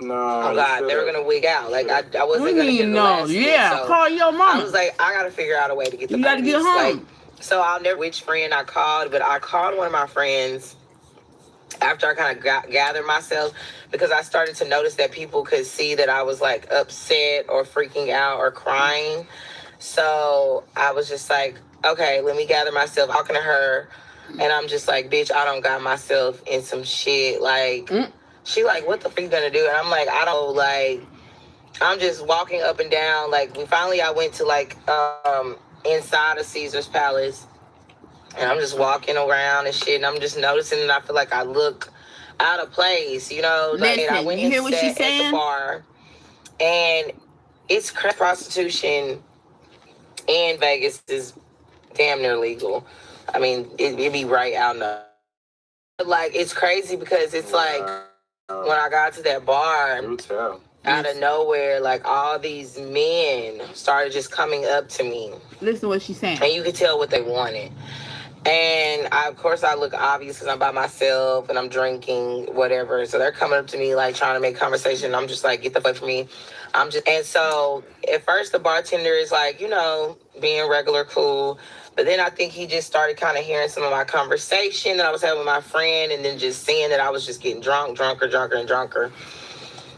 No, oh God, they were gonna wig out. Like I wasn't gonna get the last yeah, so call your mom. I was like, I gotta figure out a way to get the You gotta get home. Like, so I'll never which friend I called, but I called one of my friends after I kind of gathered myself, because I started to notice that people could see that I was like upset or freaking out or crying. So I was just like, okay, let me gather myself, talking to her. And I'm just like, bitch, I don't got myself in some shit. Like, she like, what the fuck you gonna do? And I'm like, I don't know, like, I'm just walking up and down. Like, I went to like, inside of Caesar's Palace. And I'm just walking around and shit. And I'm just noticing that I feel like I look out of place, you know? Like, Listen, I went you hear and what she's sat at saying? the bar. And it's prostitution in Vegas is damn near legal. I mean, it'd be right out in the... Like, it's crazy because it's like, when I got to that bar, out of nowhere, like, all these men started just coming up to me. Listen to what she's saying. And you could tell what they wanted. And of course, I look obvious because I'm by myself and I'm drinking, whatever. So they're coming up to me, like, trying to make conversation. I'm just like, get the fuck from me. And so at first the bartender is like, you know, being regular cool. But then I think he just started kind of hearing some of my conversation that I was having with my friend, and then just seeing that I was just getting drunker.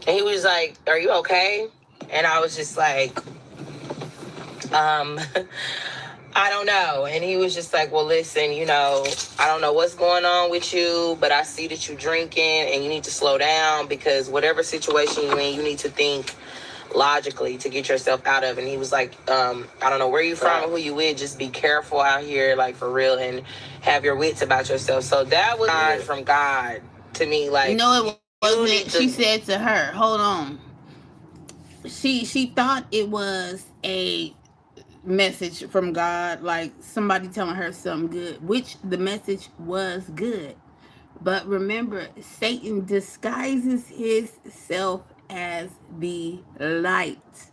And he was like, are you okay? And I was just like, I don't know. And he was just like, well, listen, you know, I don't know what's going on with you, but I see that you're drinking and you need to slow down, because whatever situation you're in, you need to think logically to get yourself out of. And he was like, I don't know where you from or who you with, just be careful out here, like, for real, and have your wits about yourself. So that was from God to me. Like, no, it wasn't. She said to her, hold on. She thought it was a message from God, like somebody telling her something good, which the message was good. But remember, Satan disguises himself as the light.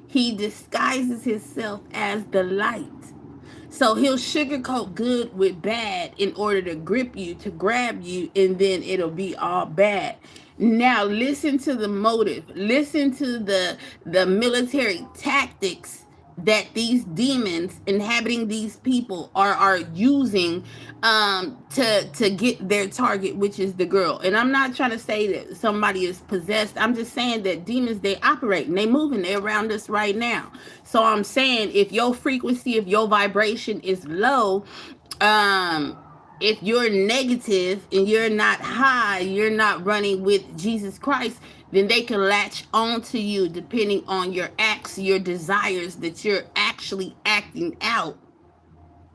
He disguises himself as the light. So he'll sugarcoat good with bad in order to grip you, to grab you, and then it'll be all bad. Now listen to the motive. Listen to the military tactics that these demons inhabiting these people are using to get their target, which is the girl. And I'm not trying to say that somebody is possessed. I'm just saying that demons, they operate and they moving. They're around us right now. So I'm saying, if your frequency, if your vibration is low, if you're negative and you're not high, you're not running with Jesus Christ, then they can latch on to you depending on your acts, your desires that you're actually acting out.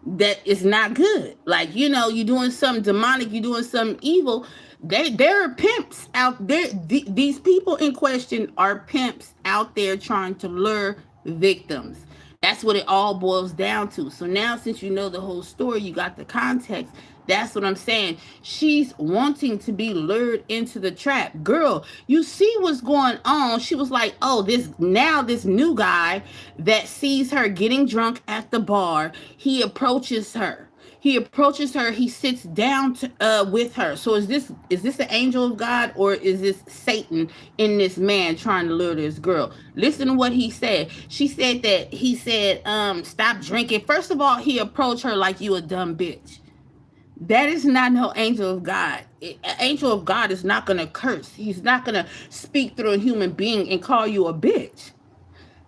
That is not good. Like, you know, you're doing something demonic, you're doing something evil. There are pimps out there. These people in question are pimps out there trying to lure victims. That's what it all boils down to. So now, since you know the whole story, you got the context. That's what I'm saying. She's wanting to be lured into the trap. Girl, you see what's going on. She was like, oh, this new guy that sees her getting drunk at the bar, he approaches her. He approaches her. He sits down with her. So is this an angel of God, or is this Satan in this man trying to lure this girl? Listen to what he said. She said that he said, stop drinking. First of all, he approached her like you a dumb bitch. That is not no angel of God. An angel of God is not going to curse. He's not going to speak through a human being and call you a bitch.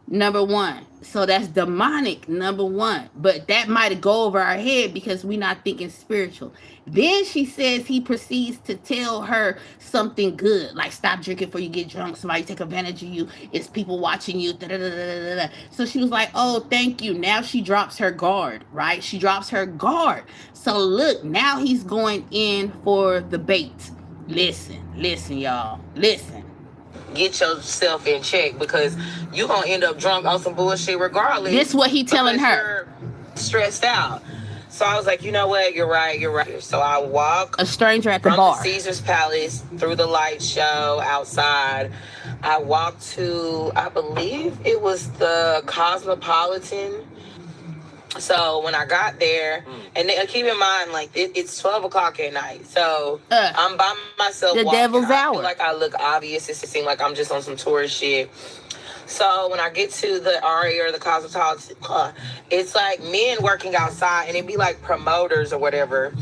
Number one. So that's demonic, number one. But that might go over our head because we're not thinking spiritual. Then she says he proceeds to tell her something good, like stop drinking before you get drunk. Somebody take advantage of you. It's people watching you. Da, da, da, da, da. So she was like, oh, thank you. Now she drops her guard, right? She drops her guard. So look, now he's going in for the bait. Listen, y'all. Listen. Get yourself in check because you gonna end up drunk on some bullshit regardless. This what he telling her. You're stressed out. So I was like, you know what? You're right. So I walk a stranger at the from bar. The Caesar's Palace through the light show outside. I walked to, I believe it was the Cosmopolitan. So when I got there, and keep in mind, like it's 12 o'clock at night, so I'm by myself. The walking. devil's I hour. feel like I look obvious. It seems like I'm just on some tourist shit. So when I get to the RA or the Cosmopolitan, it's like men working outside, and it'd be like promoters or whatever.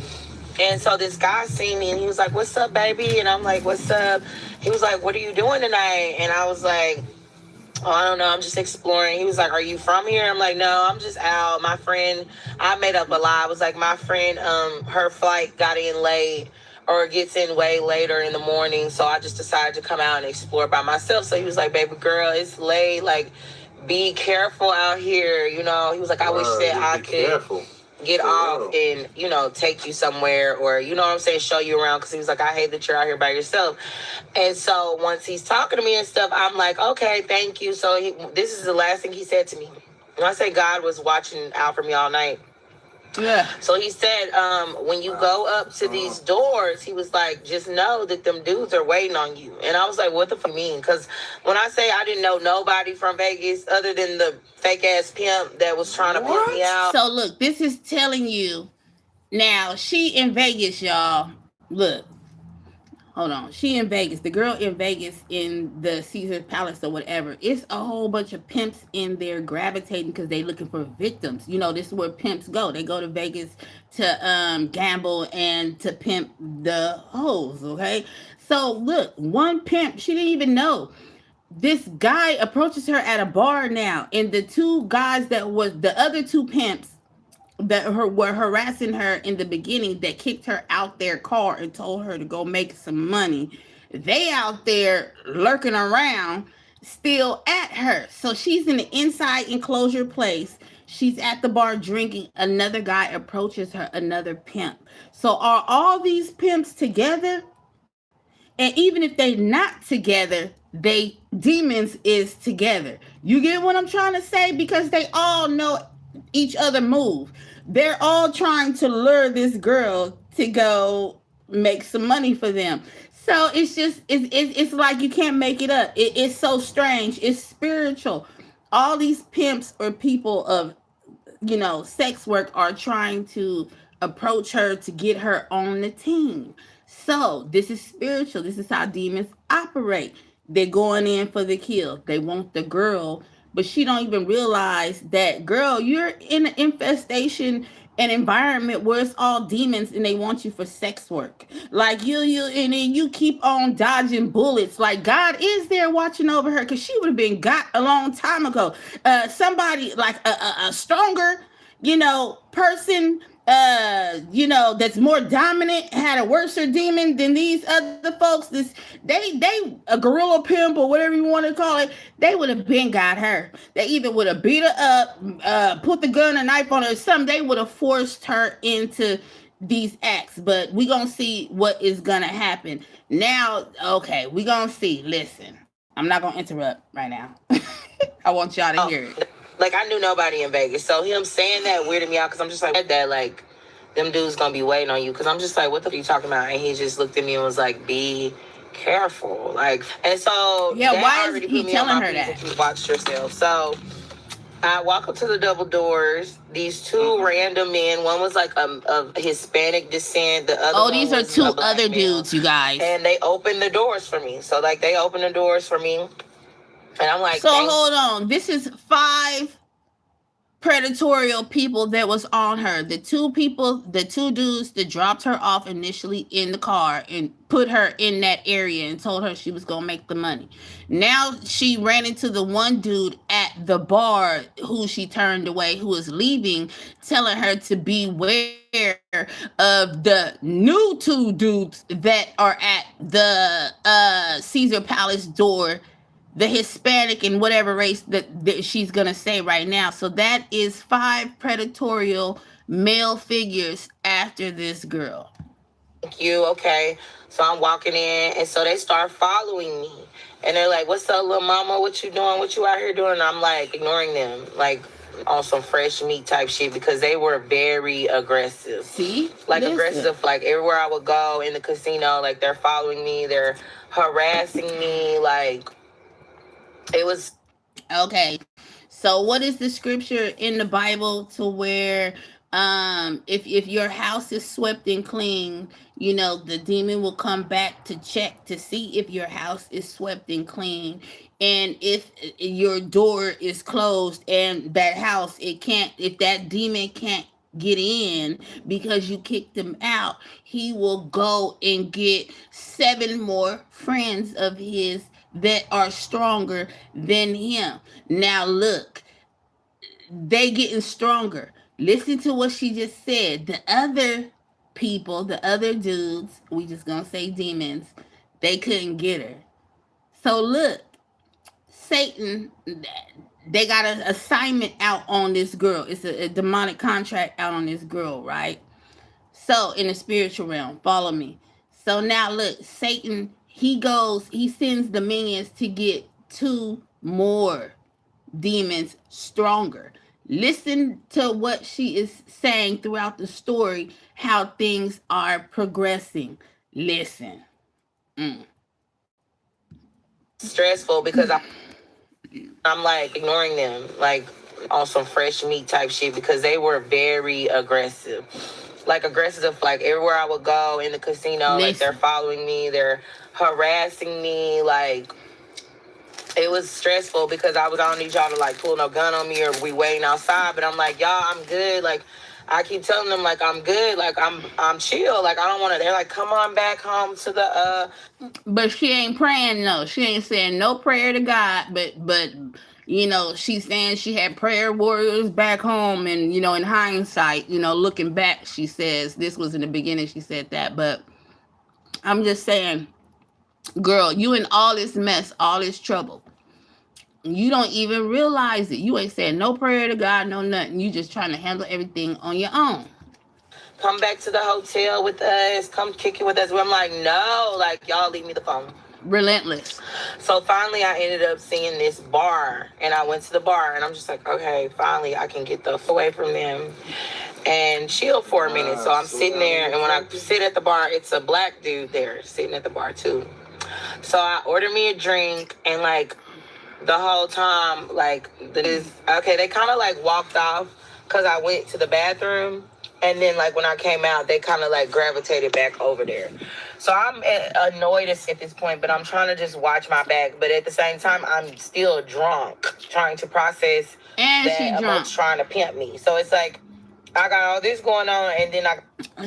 And so this guy seen me, and he was like, "What's up, baby?" And I'm like, "What's up?" He was like, "What are you doing tonight?" And I was like, oh, I don't know, I'm just exploring. He was like, are you from here? I'm like, no, I'm just out. My friend, I made up a lie. I was like, my friend, her flight got in late or gets in way later in the morning. So I just decided to come out and explore by myself. So he was like, baby girl, it's late. Like, be careful out here. You know, he was like, I wish that I could careful. Get off and, you know, take you somewhere or, you know what I'm saying, show you around. Because he was like, I hate that you're out here by yourself. And so once he's talking to me and stuff, I'm like, okay, thank you. So this is the last thing he said to me. When I say God was watching out for me all night. Yeah. So he said, when you go up to these doors, he was like, just know that them dudes are waiting on you. And I was like, what the fuck mean? Because when I say I didn't know nobody from Vegas other than the fake ass pimp that was trying to pimp me out. So look, this is telling you now she in Vegas, y'all. Look. Hold on. She in Vegas. The girl in Vegas in the Caesar's Palace or whatever. It's a whole bunch of pimps in there gravitating because they looking for victims. You know, this is where pimps go. They go to Vegas to gamble and to pimp the hoes, okay? So look, one pimp, she didn't even know. This guy approaches her at a bar now. And the two guys that was the other two pimps that were harassing her in the beginning that kicked her out their car and told her to go make some money. They out there lurking around still at her. So she's in the inside enclosure place. She's at the bar drinking. Another guy approaches her, another pimp. So are all these pimps together? And even if they not together, they demons is together. You get what I'm trying to say? Because they all know each other move. They're all trying to lure this girl to go make some money for them. So it's just, it's like you can't make it up. It's so strange. It's spiritual. All these pimps or people of, you know, sex work are trying to approach her to get her on the team. So this is spiritual. This is how demons operate. They're going in for the kill. They want the girl, but she don't even realize that, girl, you're in an infestation, an environment where it's all demons and they want you for sex work. Like you and then you keep on dodging bullets. Like God is there watching over her because she would have been got a long time ago. Somebody like a stronger, you know, person, you know, that's more dominant, had a worser demon than these other folks. They a gorilla pimp or whatever you want to call it, they would have been got her. They either would have beat her up, put the gun or knife on her or something. They would have forced her into these acts. But we gonna see what is gonna happen. Now, okay, we gonna see. Listen, I'm not gonna interrupt right now. I want y'all to hear it. Like, I knew nobody in Vegas. So him saying that weirded me out because I'm just like, that, like, them dudes gonna be waiting on you. Because I'm just like, what the fuck are you talking about? And he just looked at me and was like, be careful. Like, and so, yeah, why is he telling her that? You watched yourself. So I walk up to the double doors. These two random men. One was like a Hispanic descent. The other Oh, one these are was a two black other male. dudes, you guys. And they opened the doors for me. So like they opened the doors for me, and I'm like, So thank. hold on. This is 5 predatorial people that was on her. The two dudes that dropped her off initially in the car and put her in that area and told her she was gonna make the money. Now she ran into the one dude at the bar who she turned away, who was leaving, telling her to beware of the new 2 dudes that are at the Caesar Palace door, the Hispanic and whatever race that she's gonna say right now. So that is 5 predatorial male figures after this girl. Thank you. Okay. So I'm walking in, and so they start following me. And they're like, "What's up, little mama? What you doing? What you out here doing?" And I'm like, ignoring them, like on some fresh meat type shit, because they were very aggressive. See? Like, Listen. aggressive, like everywhere I would go in the casino, like they're following me, they're harassing me. Like, it was. Okay. So what is the scripture in the Bible to where if your house is swept and clean, you know, the demon will come back to check to see if your house is swept and clean. And if your door is closed and that house, it can't, if that demon can't get in because you kicked him out, he will go and get 7 more friends of his that are stronger than him. Now look, they getting stronger. Listen to what she just said. The other people, the other dudes, we just gonna say demons, they couldn't get her. So look, Satan, they got an assignment out on this girl. It's a demonic contract out on this girl, right? So in the spiritual realm, follow me. So now look, Satan, he sends the minions to get 2 more demons stronger. Listen to what she is saying throughout the story, how things are progressing. Listen. Mm. Stressful because I'm like ignoring them, like on some fresh meat type shit, because they were very aggressive. Like aggressive, like everywhere I would go in the casino, like they're following me, they're harassing me. Like, it was stressful because I don't need y'all to like pull no gun on me or we waiting outside. But I'm like, y'all, I'm good. Like, I keep telling them like I'm good, like I'm chill, like I don't want to. They're like, come on back home to the. But she ain't praying. No, she ain't saying no prayer to God. But you know, she's saying she had prayer warriors back home, and you know, in hindsight, you know, looking back, she says this was in the beginning. She said that, but I'm just saying, girl, you in all this mess, all this trouble. You don't even realize it. You ain't saying no prayer to God, no nothing. You just trying to handle everything on your own. Come back to the hotel with us. Come kick it with us. I'm like, no, like y'all leave me the phone. Relentless. So finally, I ended up seeing this bar, and I went to the bar, and I'm just like, okay, finally, I can get the f away from them and chill for a minute. So I'm sitting there, and when I sit at the bar, it's a black dude there sitting at the bar too. So I ordered me a drink, and like the whole time, like okay, they kind of like walked off because I went to the bathroom. And then, like, when I came out, they kind of, like, gravitated back over there. So I'm annoyed at this point, but I'm trying to just watch my back. But at the same time, I'm still drunk, trying to process and that she drunk, trying to pimp me. So it's like, I got all this going on, and then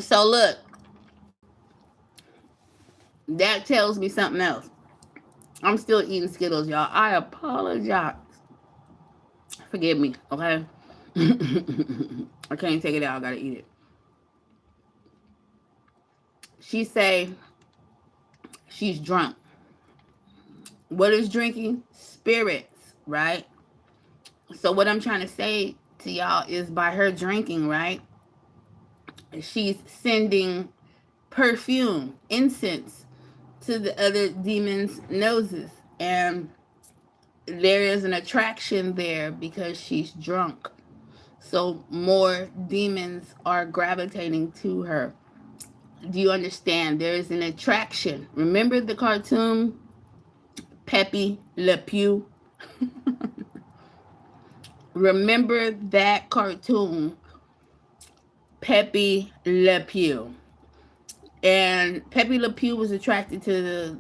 So look, that tells me something else. I'm still eating Skittles, y'all. I apologize. Forgive me, okay? I can't take it out. I gotta eat it. She say she's drunk. What is drinking? Spirits, right? So what I'm trying to say to y'all is by her drinking, right? She's sending perfume, incense to the other demons' noses. And there is an attraction there because she's drunk. So more demons are gravitating to her. Do you understand? There is an attraction. Remember the cartoon Pepe Le Pew? remember that cartoon, Pepe Le Pew. And Pepe Le Pew was attracted to the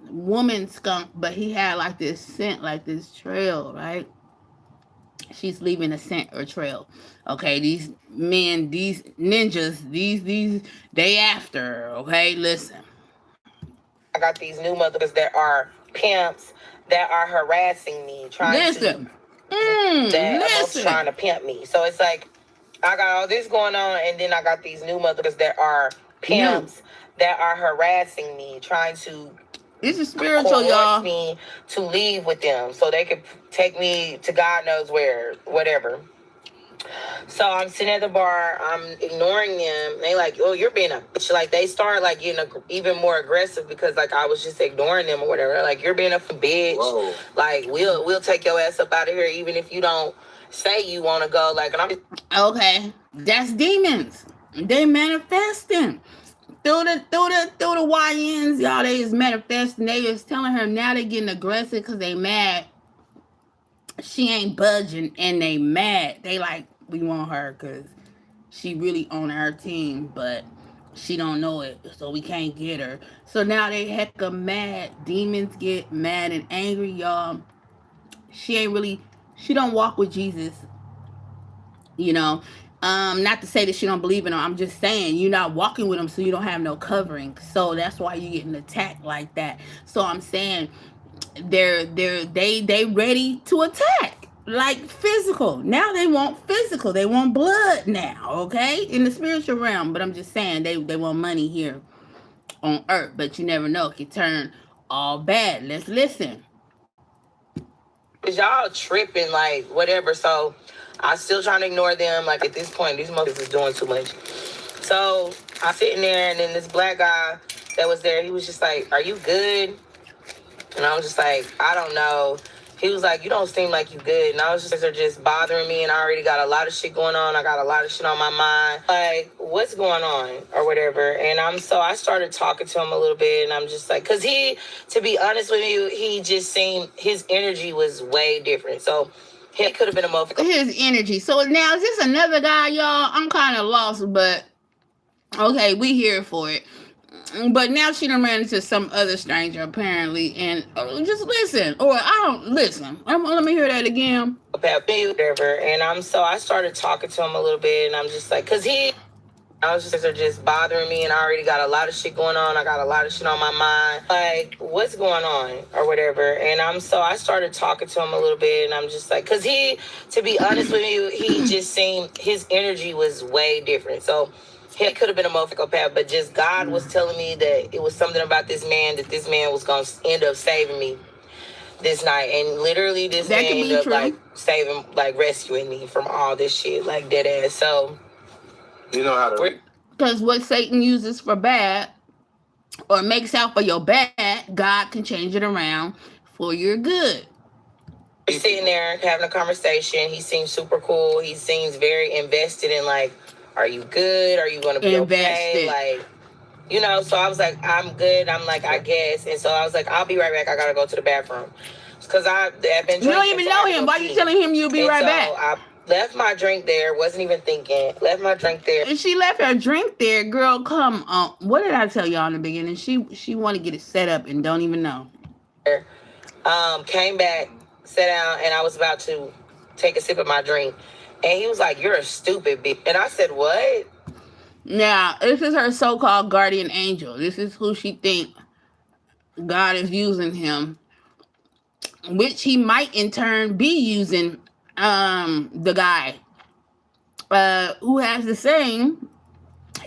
woman skunk, but he had like this scent, like this trail, right? She's leaving a scent or trail. Okay, these men, these ninjas, these they after her. Okay, listen. I got these new mothers that are pimps that are harassing me, trying to Listen. that almost trying Listen. to pimp me. So it's like I got all this going on, and then I got these new mothers that are New. pimps that are harassing me, trying to This is spiritual, coerce y'all. me to leave with them so they could take me to God knows where, whatever. So I'm sitting at the bar, I'm ignoring them. They like, oh, you're being a bitch. Like they start like getting even more aggressive because like I was just ignoring them or whatever. Like you're being a bitch. Whoa. Like we'll take your ass up out of here even if you don't say you want to go. Like, and I'm just, Okay, that's demons. They manifesting through the YNs, y'all. They is manifesting. They is telling her now they getting aggressive because they mad. She ain't budging and they mad. They like we want her because she really on our team, but she don't know it, so we can't get her. So now they hecka mad. Demons get mad and angry, y'all. She ain't really. She don't walk with Jesus, you know. Not to say that she don't believe in him. I'm just saying you're not walking with him, so you don't have no covering. So that's why you getting attacked like that. So I'm saying they ready to attack like physical. Now they want physical. They want blood now. Okay, in the spiritual realm. But I'm just saying they want money here on earth. But you never know. It can turn all bad. Let's listen. y'all tripping, like whatever. So I'm still trying to ignore them. Like at this point, these motherfuckers is doing too much. So I'm sitting there, and then this black guy that was there, he was just like, "Are you good?" And I was just like, "I don't know." He was like, "You don't seem like you good." And I was just, they're just bothering me, and I already got a lot of shit going on. I got a lot of shit on my mind. Like, what's going on or whatever. And I started talking to him a little bit, and I'm just like, because he, to be honest with you, he just seemed, his energy was way different. So he could have been a motherfucker. His energy. So now is this another guy, y'all? I'm kind of lost, but okay, we here for it. But now she done ran into some other stranger apparently, and just listen, or I don't listen. Let me hear that again. Whatever. And I started talking to him a little bit, and I'm just like, because I was just, they're just bothering me, and I already got a lot of shit going on. I got a lot of shit on my mind. Like, what's going on or whatever. And I started talking to him a little bit, and I'm just like, because he, to be honest with you, he just seemed, his energy was way different. So he could have been a motherfucker, but just God was telling me that it was something about this man, that this man was going to end up saving me this night. And literally this That man could be ended up true. like saving, like rescuing me from all this shit, like dead ass. So You know how to read. Because what Satan uses for bad or makes out for your bad, God can change it around for your good. we're sitting there having a conversation. He seems super cool. He seems very invested in like, are you good? Are you going to be okay? Invested. Like, you know, so I was like, I'm good. I'm like, I guess. And so I was like, I'll be right back. I got to go to the bathroom. Because I've been drinking. You don't even so know him. Why you telling him you'll be right back? I left my drink there. Wasn't even thinking. Left my drink there. And she left her drink there. Girl, come on. What did I tell y'all in the beginning? She want to get it set up and don't even know. Came back, sat down, and I was about to take a sip of my drink. And he was like, "You're a stupid bitch." And I said, "What?" Now, this is her so-called guardian angel. This is who she think God is using him, which he might in turn be using the guy who has the same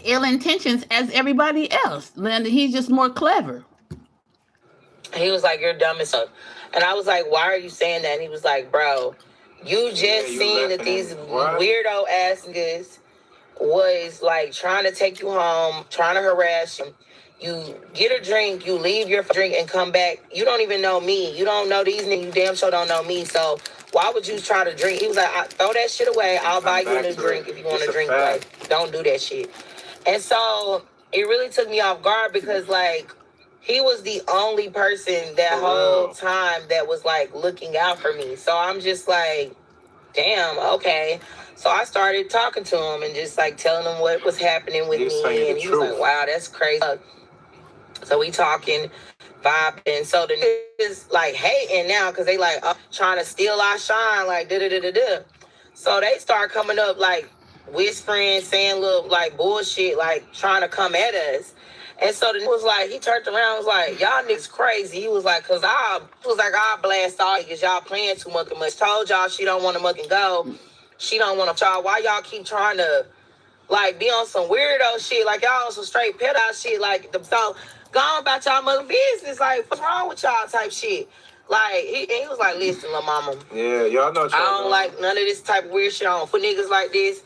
ill intentions as everybody else. He's just more clever. He was like, "You're dumb as fuck." And I was like, "Why are you saying that?" And he was like, "Bro, you just seen that these weirdo ass niggas was like trying to take you home, trying to harass you. You get a drink, you leave your drink and come back. You don't even know me. You don't know these niggas. You damn sure don't know me. So why would you try to drink?" He was like, "Throw that shit away. I'll buy you a new drink if you want to drink. Like, don't do that shit." And so it really took me off guard because like he was the only person that whole time that was like looking out for me. So I'm just like, damn, okay. So I started talking to him and just like telling him what was happening with me. And he was like, wow, that's crazy. So we talking, vibing. So the niggas like hating now because they like trying to steal our shine, like da-da-da-da-da. So they start coming up like whispering, saying little like bullshit, like trying to come at us. And so the nigga was like, he turned around and was like, y'all niggas crazy. He was like, I blast all because y'all playing too much. Told y'all she don't want to mucking go. She don't want to y'all. Why y'all keep trying to like be on some weirdo shit? Like y'all on some straight pedo shit. Like so go on about y'all mother business. Like what's wrong with y'all type shit? Like he was like, listen, little mama. Yeah, y'all know. I don't like none of this type of weird shit. I don't for niggas like this.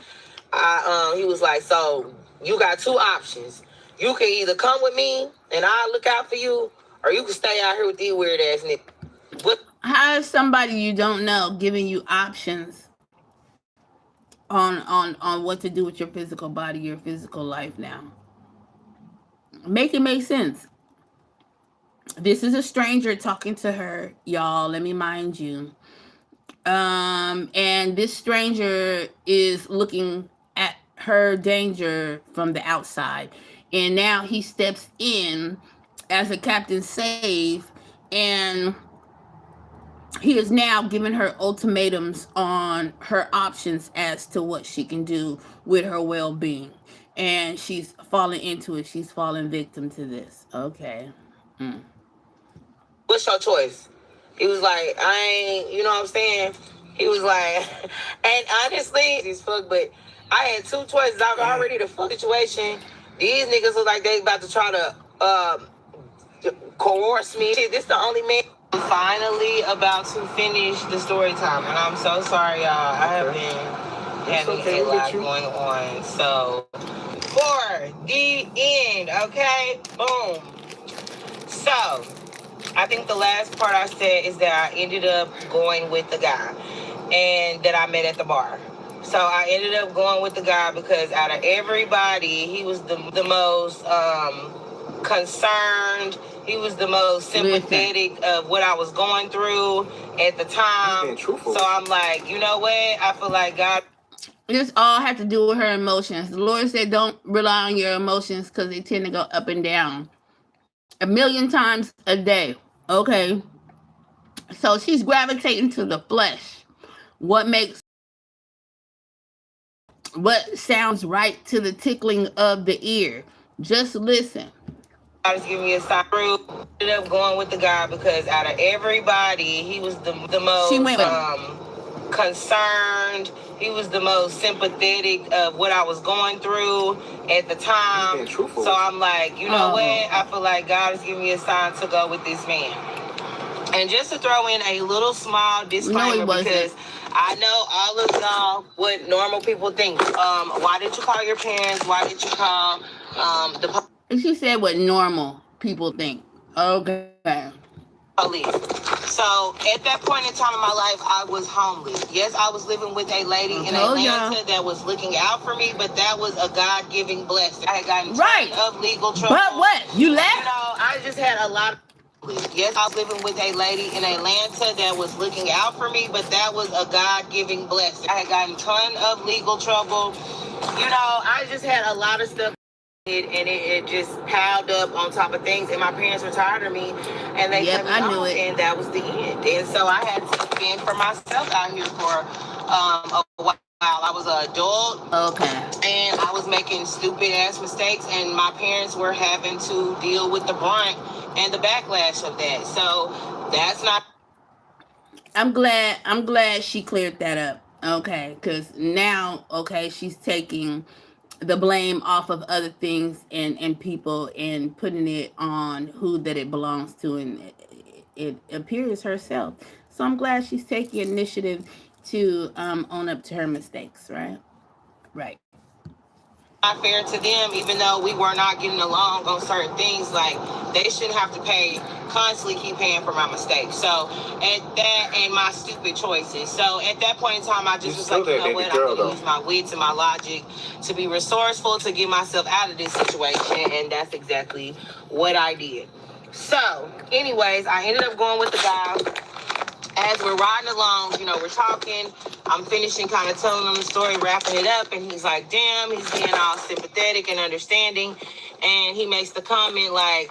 He was like, so you got two options. You can either come with me and I'll look out for you, or you can stay out here with these weird ass niggas. What? How is somebody you don't know giving you options on what to do with your physical body, your physical life now? Make it make sense. This is a stranger talking to her, y'all. Let me mind you. And this stranger is looking at her danger from the outside. And now he steps in as a captain save, and he is now giving her ultimatums on her options as to what she can do with her well-being. And she's falling into it. She's falling victim to this. Okay. What's your choice? He was like, I ain't, you know what I'm saying? He was like, and honestly, he's fuck, but I had two choices. I was already the fuck situation. These niggas look like they about to try to coerce me. Shit, this the only man. I'm finally about to finish the story time, and I'm so sorry, y'all. I have been having a lot going on. So, for the end, okay? Boom. So, I think the last part I said is that I ended up going with the guy and that I met at the bar. So I ended up going with the guy because out of everybody, he was the most concerned. He was the most sympathetic of what I was going through at the time. So I'm like, you know what? I feel like God. This all had to do with her emotions. The Lord said don't rely on your emotions because they tend to go up and down 1,000,000 times a day. Okay. So she's gravitating to the flesh. What sounds right to the tickling of the ear. Just listen. God is giving me a sign. Ended up going with the guy because out of everybody, he was the most concerned. He was the most sympathetic of what I was going through at the time. So I'm like, you know what? I feel like God is giving me a sign to go with this man. And just to throw in a little small disclaimer, because I know all of y'all what normal people think. Why did you call your parents? Why did you call the She said what normal people think. Okay. police? So at that point in time in my life, I was homeless. Yes, I was living with a lady in Atlanta that was looking out for me, but that was a God-given blessing. I had gotten tons of legal trouble. But what? You left? You know, I just had a lot of. Yes, I was living with a lady in Atlanta that was looking out for me, but that was a God-given blessing. I had gotten a ton of legal trouble. You know, I just had a lot of stuff, and it just piled up on top of things. And my parents were tired of me, and they let me go, and that was the end. And so I had to fend for myself out here for a while. I was an adult, and I was making stupid ass mistakes, and my parents were having to deal with the brunt and the backlash of that. So that's not. I'm glad she cleared that up. Okay, because now, she's taking the blame off of other things and people and putting it on who that it belongs to, and it appears herself. So I'm glad she's taking initiative to own up to her mistakes, right? Right. Not fair to them, even though we were not getting along on certain things. Like they shouldn't have to constantly keep paying for my mistakes. So at that and my stupid choices. So at that point in time, I just was like, you know what? I'm gonna use my wits and my logic to be resourceful to get myself out of this situation, and that's exactly what I did. So, anyways, I ended up going with the guy. as we're riding along, we're talking. I'm finishing kind of telling him the story, wrapping it up, and he's like, damn, he's being all sympathetic and understanding. And he makes the comment like,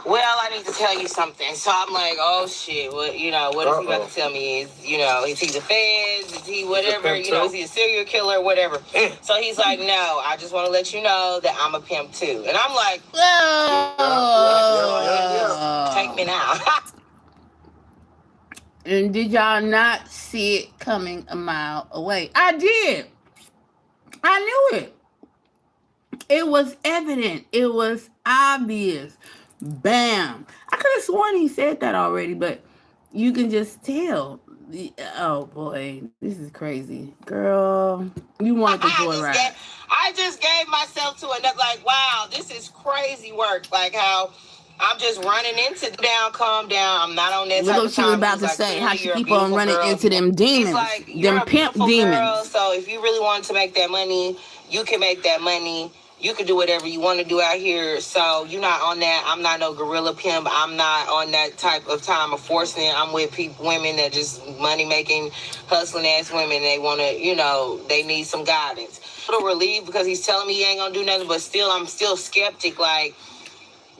well, I need to tell you something. So I'm like, oh shit, what is he about to tell me? Is he the feds? Is he whatever? Is he a serial killer? Whatever. So he's like, no, I just want to let you know that I'm a pimp too. And I'm like, whoa, take me now. And did y'all not see it coming a mile away? I did. I knew it. It was evident. It was obvious. Bam. I could have sworn he said that already, but you can just tell. Oh boy, this is crazy. Girl, you wanted the Joyride. I just gave myself to another, like, wow, this is crazy work. Like how I'm just running into calm down. I'm not on that type of time. What she was about to say, how she keep on running into them demons, like, them pimp demons. Girl, so if you really wanted to make that money, you can make that money. You can do whatever you want to do out here. So you're not on that. I'm not no gorilla pimp. I'm not on that type of time of forcing it. I'm with women that just money making, hustling ass women. They want to, they need some guidance. A little relieved because he's telling me he ain't gonna do nothing, but still, I'm still skeptic. Like,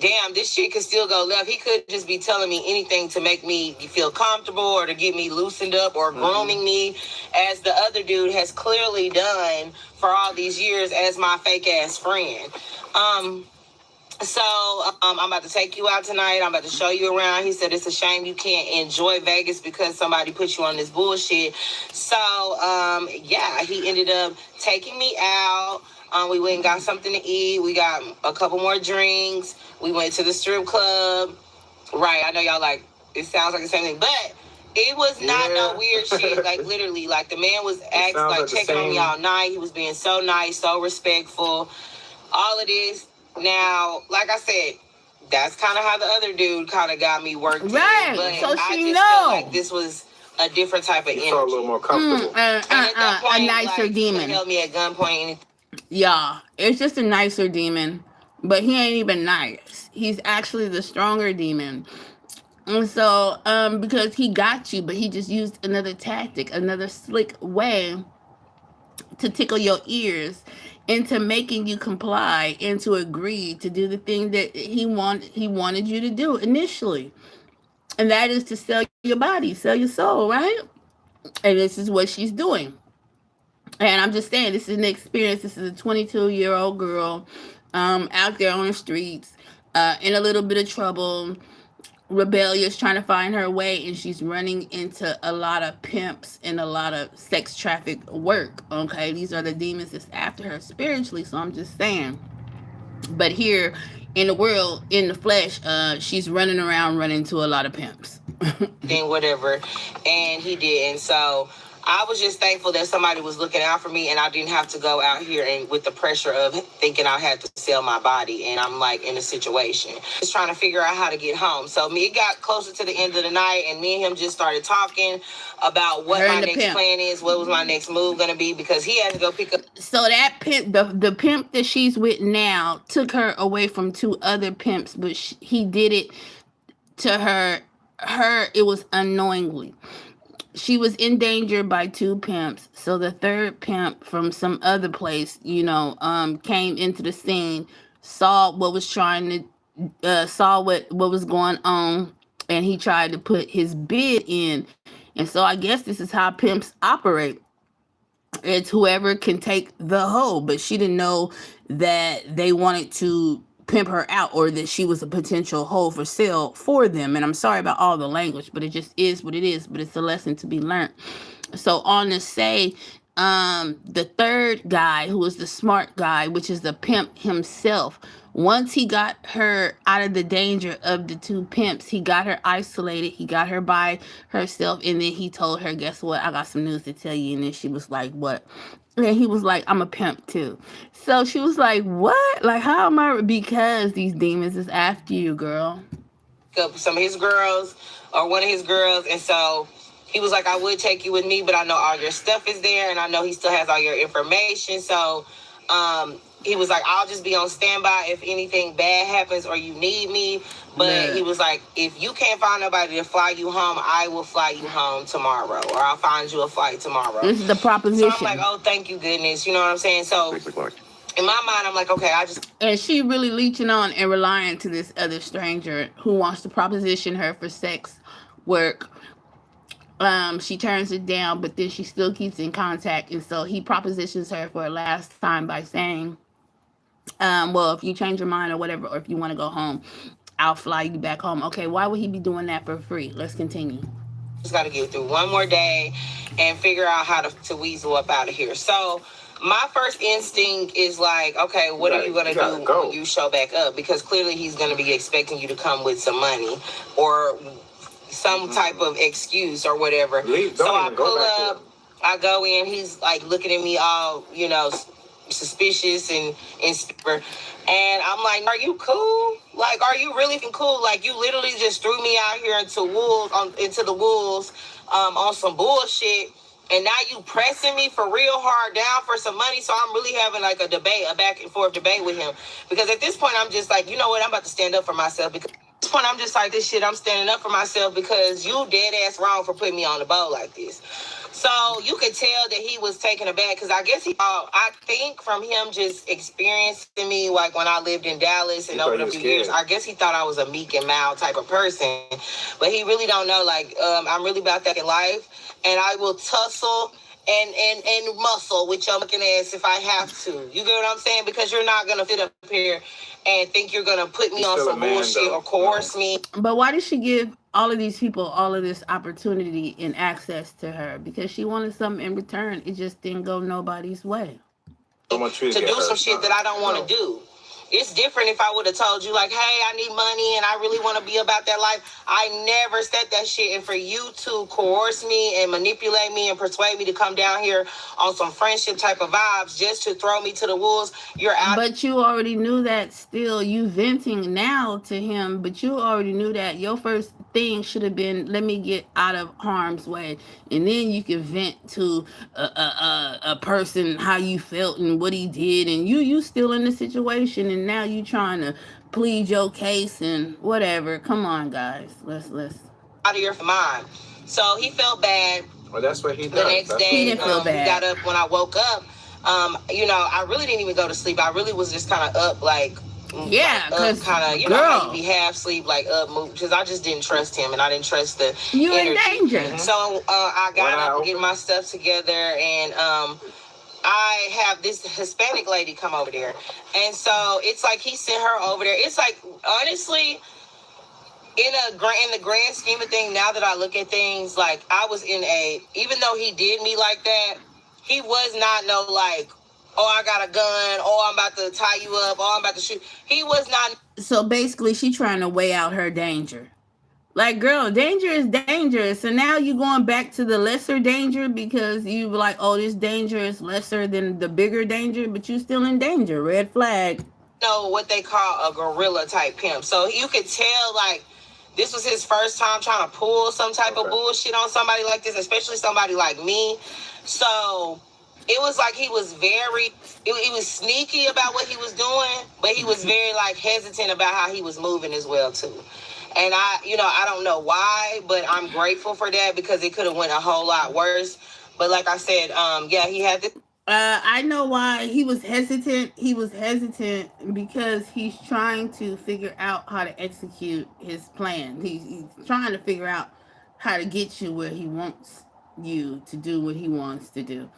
damn, this shit could still go left. He could just be telling me anything to make me feel comfortable or to get me loosened up or grooming me, as the other dude has clearly done for all these years as my fake ass friend. So I'm about to take you out tonight. I'm about to show you around. He said it's a shame you can't enjoy Vegas because somebody put you on this bullshit. So, he ended up taking me out. We went and got something to eat. We got a couple more drinks. We went to the strip club. Right, I know y'all like, it sounds like the same thing, but it was not no weird shit. Like, literally, like, the man was checking on me all night. He was being so nice, so respectful. All of this. Now, like I said, that's kind of how the other dude kind of got me worked. Right, but so she feel like this was a different type of energy. A little more comfortable. A nicer demon. Held me at gunpoint. Yeah, it's just a nicer demon, but he ain't even nice. He's actually the stronger demon. And so, because he got you, but he just used another tactic, another slick way to tickle your ears into making you comply and to agree to do the thing that he wanted you to do initially. And that is to sell your body, sell your soul, right? And this is what she's doing. And I'm just saying, this is an experience. This is a 22-year-old girl out there on the streets in a little bit of trouble, rebellious, trying to find her way, and she's running into a lot of pimps and a lot of sex traffic work. Okay, these are the demons that's after her spiritually. So I'm just saying, but here in the world, in the flesh, she's running around running to a lot of pimps. And whatever, and he did. And so I was just thankful that somebody was looking out for me, and I didn't have to go out here and with the pressure of thinking I had to sell my body, and I'm like in a situation. Just trying to figure out how to get home. So it got closer to the end of the night, and me and him just started talking about what my next plan is, what was my next move going to be, because he had to go pick up. So that pimp, the pimp that she's with now, took her away from two other pimps, but he did it to her. It was unknowingly. She was in danger by two pimps. So the third pimp from some other place, came into the scene, saw what was saw what was going on, and he tried to put his bid in. And so I guess this is how pimps operate. It's whoever can take the hoe, but she didn't know that they wanted to pimp her out or that she was a potential hoe for sale for them. And I'm sorry about all the language, but it just is what it is. But it's a lesson to be learned. So on to say, the third guy, who was the smart guy, which is the pimp himself, once he got her out of the danger of the two pimps, he got her isolated, he got her by herself, and then he told her, guess what, I got some news to tell you. And then she was like, what? And he was like, I'm a pimp too. So she was like, what? Like, how am I? Because these demons is after you, girl. Some of his girls, or one of his girls, and so he was like, I would take you with me, but I know all your stuff is there, and I know he still has all your information. So he was like, I'll just be on standby if anything bad happens or you need me. But he was like, if you can't find nobody to fly you home, I will fly you home tomorrow, or I'll find you a flight tomorrow. This is the proposition. So I'm like, oh, thank you, goodness. You know what I'm saying? So in my mind, I'm like, okay, I just. And she really leeching on and relying to this other stranger who wants to proposition her for sex work. She turns it down, but then she still keeps in contact, and so he propositions her for a last time by saying, well, if you change your mind or whatever, or if you want to go home, I'll fly you back home. Okay, why would he be doing that for free? Let's continue. Just got to get through one more day and figure out how to weasel up out of here. So my first instinct is like, okay, what are you going to do when you show back up? Because clearly he's going to be expecting you to come with some money or some type of excuse or whatever. So I pull up, I go in, he's like looking at me all, you know, suspicious and I'm like, are you cool? Like, are you really cool? Like, you literally just threw me out here into the wolves on some bullshit, and now you pressing me for real hard down for some money. So I'm really having like a back and forth debate with him, because at this point I'm just like, you know what, I'm about to stand up for myself. Because at this point I'm just like, this shit, I'm standing up for myself because you dead ass wrong for putting me on the boat like this. So you could tell that he was taken aback, because I guess I think from him just experiencing me like when I lived in Dallas and over the few years, I guess he thought I was a meek and mild type of person, but he really don't know. Like, I'm really about that in life, and I will tussle and muscle with your fucking ass if I have to. You get what I'm saying? Because you're not gonna sit up here and think you're gonna put me on some bullshit or coerce me. But why did she give all of these people all of this opportunity and access to her? Because she wanted something in return. It just didn't go nobody's way. To do some shit that I don't want to do. It's different if I would have told you, like, hey, I need money and I really want to be about that life. I never said that shit. And for you to coerce me and manipulate me and persuade me to come down here on some friendship type of vibes just to throw me to the wolves, you're out. But you already knew that. Still, you venting now to him, but you already knew that. Your first thing should have been, let me get out of harm's way. And then you can vent to a person how you felt and what he did. And you still in the situation, and now you trying to plead your case and whatever. Come on, guys. Let's out of your mind. So he felt bad. Well, that's what he did. The next day, he didn't feel bad. He got up when I woke up. You know, I really didn't even go to sleep. I really was just kind of up, like, yeah, because kind of, you know, how you be half sleep, like up, move, because I just didn't trust him and I didn't trust the you energy. In danger. So I got up, getting my stuff together, and I have this Hispanic lady come over there, and so it's like he sent her over there. It's like, honestly, in the grand scheme of things, now that I look at things, like, I was even though he did me like that, he was not no like, oh, I got a gun, oh, I'm about to tie you up, oh, I'm about to shoot. He was not. So basically, she trying to weigh out her danger. Like, girl, danger is dangerous. So now you going back to the lesser danger because you were like, oh, this danger is lesser than the bigger danger, but you still in danger. Red flag. Know what they call a gorilla type pimp. So you could tell, like, this was his first time trying to pull some type of bullshit on somebody like this, especially somebody like me. So it was like he was he was sneaky about what he was doing, but he was very, like, hesitant about how he was moving as well, too. And I don't know why, but I'm grateful for that, because it could have went a whole lot worse. But like I said, yeah, he had this. I know why he was hesitant. He was hesitant because he's trying to figure out how to execute his plan. He's trying to figure out how to get you where he wants you to do what he wants to do.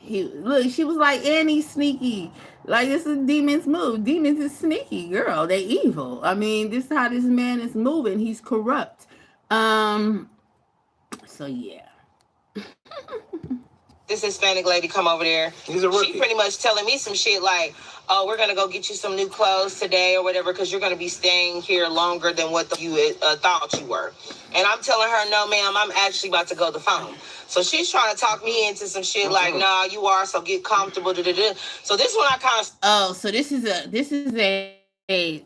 She was like, and he's sneaky. Like, this is demons move. Demons is sneaky, girl. They evil. I mean, this is how this man is moving. He's corrupt. So yeah. This Hispanic lady come over there. He's a rookie. She pretty much telling me some shit like, oh, we're going to go get you some new clothes today or whatever, because you're going to be staying here longer than what you thought you were. And I'm telling her, no, ma'am, I'm actually about to go to the phone. So she's trying to talk me into some shit like, nah, you are, so get comfortable. Da-da-da. So this one I kind of... Oh, so this is a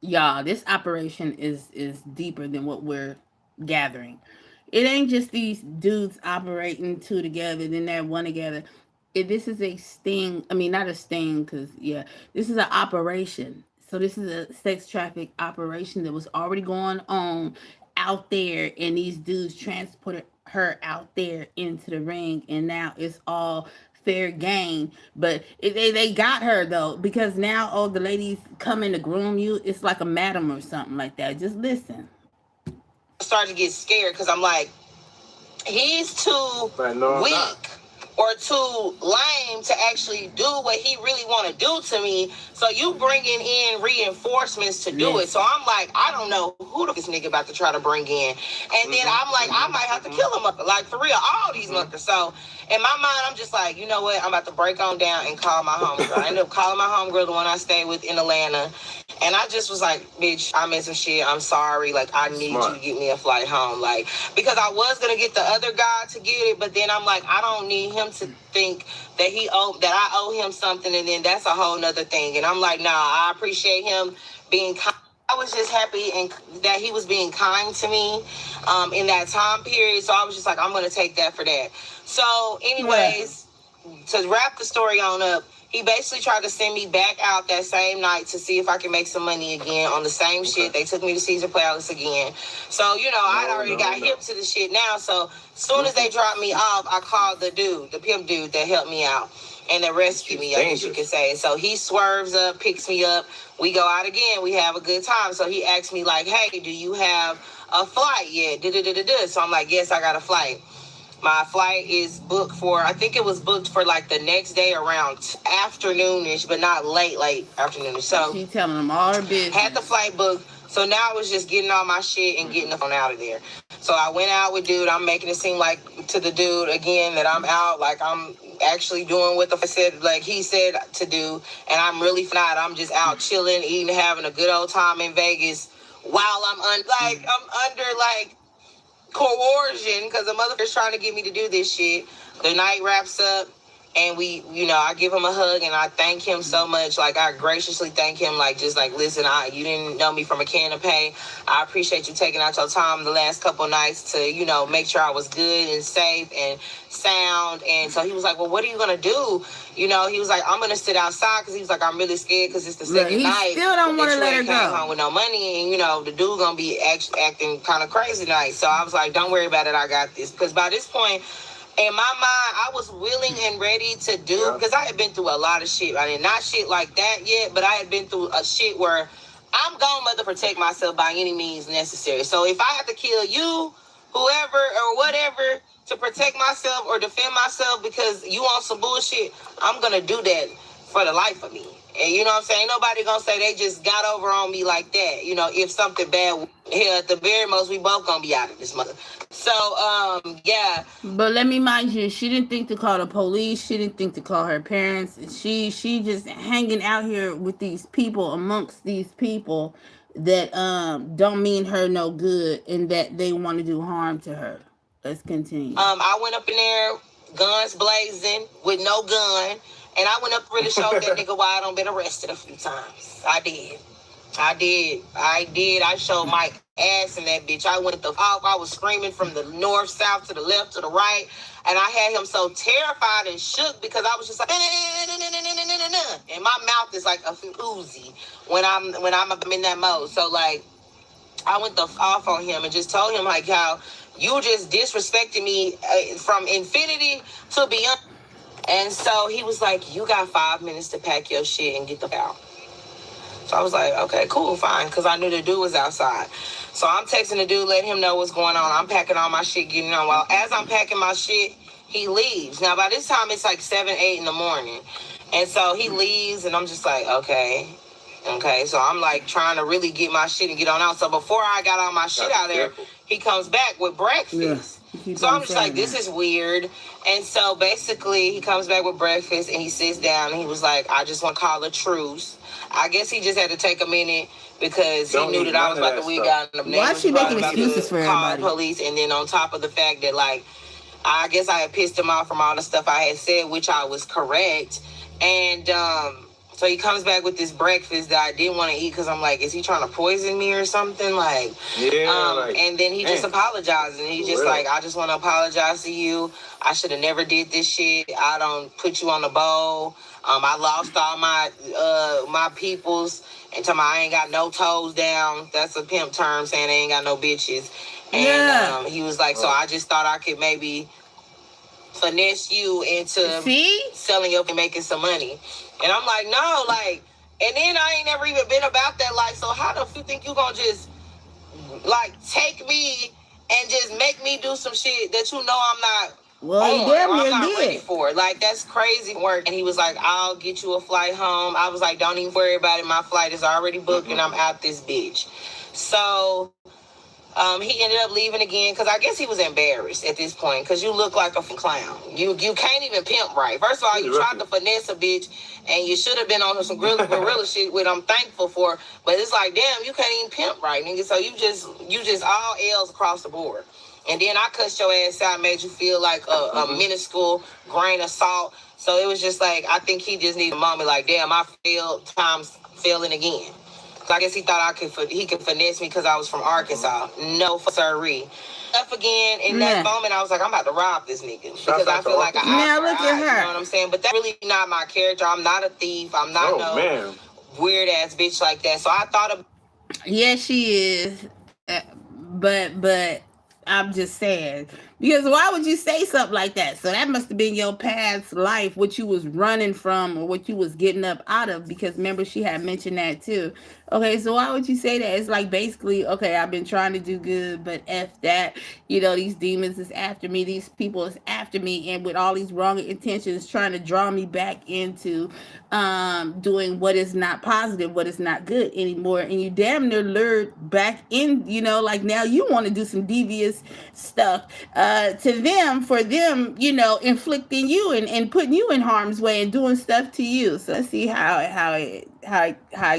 y'all, this operation is deeper than what we're gathering. It ain't just these dudes operating two together, then that one together. this is a sting. I mean, not a sting, because this is an operation. So this is a sex traffic operation that was already going on out there, and these dudes transported her out there into the ring, and now it's all fair game. But they got her though, because now all the ladies coming to groom you. It's like a madam or something like that. Just listen. Started to get scared because I'm like, he's too weak or too lame to actually do what he really want to do to me. So you bringing in reinforcements to do it. So I'm like, I don't know who this nigga about to try to bring in. And then I'm like, I might have to kill him up. Like, for real, all these motherfuckers. So in my mind, I'm just like, you know what? I'm about to break on down and call my homegirl. I ended up calling my homegirl, the one I stayed with in Atlanta. And I just was like, bitch, I'm in some shit. I'm sorry. Like, I need you to get me a flight home. Like, because I was going to get the other guy to get it. But then I'm like, I don't need him to think that I owe him something. And then that's a whole nother thing. And I'm like, nah, I appreciate him being kind. I was just happy and that he was being kind to me in that time period. So I was just like, I'm going to take that for that. So anyways, to wrap the story on up, he basically tried to send me back out that same night to see if I could make some money again on the same shit. They took me to Caesar Palace again. So, I'd already got hip to the shit now. So as soon as they dropped me off, I called the pimp dude that helped me out and that rescued me, I guess you could say. So he swerves up, picks me up. We go out again. We have a good time. So he asked me like, hey, do you have a flight yet? So I'm like, yes, I got a flight. My flight is booked for, I think it was booked for like the next day around afternoonish, but not late afternoonish. So she telling them all her business. Had the flight booked. So now I was just getting all my shit and getting the phone out of there. So I went out with dude. I'm making it seem like to the dude again that I'm out, like I'm actually doing what he said to do. And I'm really not. I'm just out chilling, eating, having a good old time in Vegas while I'm under coercion because the motherfucker's trying to get me to do this shit. The night wraps up and I give him a hug and I thank him so much. Like, I graciously thank him, listen, you didn't know me from a can of paint. I appreciate you taking out your time the last couple of nights to, make sure I was good and safe and sound. And so he was like, well, what are you going to do? He was like, I'm going to sit outside because he was like, I'm really scared because it's the second night. He still don't want to let her go. Home with no money and, the dude going to be acting kind of crazy tonight. So I was like, don't worry about it. I got this. Because by this point, in my mind, I was willing and ready to do, because I had been through a lot of shit. I mean, not shit like that yet, but I had been through a shit where I'm going to protect myself by any means necessary. So if I have to kill you, whoever or whatever, to protect myself or defend myself because you on some bullshit, I'm going to do that for the life of me. And you know what I'm saying? Ain't nobody going to say they just got over on me like that. If something bad, at the very most, we both going to be out of this mother. So, yeah. But let me mind you, she didn't think to call the police. She didn't think to call her parents. She just hanging out here with these people, amongst these people that don't mean her no good and that they want to do harm to her. Let's continue. I went up in there, guns blazing, with no gun, and I went up really showed that nigga why I done been arrested a few times. I did. I showed my ass in that bitch. I went off. I was screaming from the north, south, to the left, to the right. And I had him so terrified and shook because I was just like, and my mouth is like a Uzi when I'm in that mode. So like, I went off on him and just told him like how you just disrespected me from infinity to beyond. And so he was like, you got 5 minutes to pack your shit and get the out. So I was like, okay, cool, fine, because I knew the dude was outside. So I'm texting the dude, letting him know what's going on. I'm packing all my shit, getting on. Well, as I'm packing my shit, he leaves. Now, by this time, it's like 7, 8 in the morning. And so he leaves, and I'm just like, okay. So I'm like trying to really get my shit and get on out. So before I got all my shit out there, he comes back with breakfast. Yeah, so I'm just like, this is weird. And so basically, he comes back with breakfast, and he sits down, and he was like, I just want to call a truce. I guess he just had to take a minute because he knew that I was about to wig out. Why is she making excuses for everybody? Call police, and then on top of the fact that, like, I guess I had pissed him off from all the stuff I had said, which I was correct. And So he comes back with this breakfast that I didn't want to eat because I'm like, is he trying to poison me or something? Like, and then he just apologized. And he's just like, I just want to apologize to you. I should have never did this shit. I don't put you on the bowl. I lost all my my peoples. And tell me I ain't got no toes down. That's a pimp term saying they ain't got no bitches. And he was like, so I just thought I could maybe finesse you into selling up and making some money. And I'm like, no, like, and then I ain't never even been about that life. So how the fuck you think you gonna just like take me and just make me do some shit that you know I'm not I'm not ready for? Like, that's crazy work. And he was like, I'll get you a flight home. I was like, don't even worry about it. My flight is already booked and I'm out this bitch. So he ended up leaving again because I guess he was embarrassed at this point because you look like a clown. You can't even pimp right. First of all, you tried to finesse a bitch and you should have been on some gorilla shit, which I'm thankful for. But it's like, damn, you can't even pimp right, nigga. So you just all L's across the board. And then I cussed your ass out, made you feel like a minuscule grain of salt. So it was just like, I think he just needed a moment like, damn, I failed times failing again. So I guess he thought he could finesse me because I was from Arkansas. No, sirree. Up again in that moment, I was like, I'm about to rob this nigga because I feel like look at her. You know what I'm saying? But that's really not my character. I'm not a thief. I'm not weird ass bitch like that. So I thought of. Yeah, she is. But I'm just saying, because why would you say something like that? So that must have been your past life, what you was running from or what you was getting up out of, because remember she had mentioned that too. Okay, so why would you say that? It's like basically, okay, I've been trying to do good, but F that, these demons is after me, these people is after me, and with all these wrong intentions trying to draw me back into doing what is not positive, what is not good anymore, and you damn near lured back in, like now you want to do some devious stuff to them, for them, inflicting you and putting you in harm's way and doing stuff to you. So let's see how it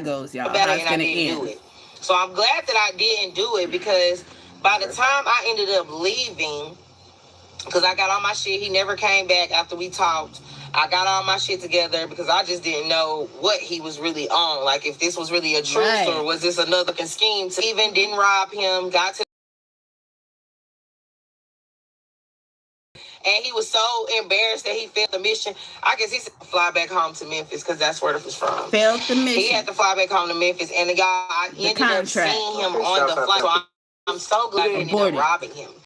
goes, y'all. How it's gonna end. So I'm glad that I didn't do it because by the time I ended up leaving, because I got all my shit, he never came back after we talked. I got all my shit together because I just didn't know what he was really on. Like, if this was really a truth or was this another scheme to even didn't rob him, got to. And he was so embarrassed that he failed the mission. I guess he said fly back home to Memphis because that's where it was from. Failed the mission. He had to fly back home to Memphis. And I ended up seeing him on the flight. So I'm so glad I ended up robbing him.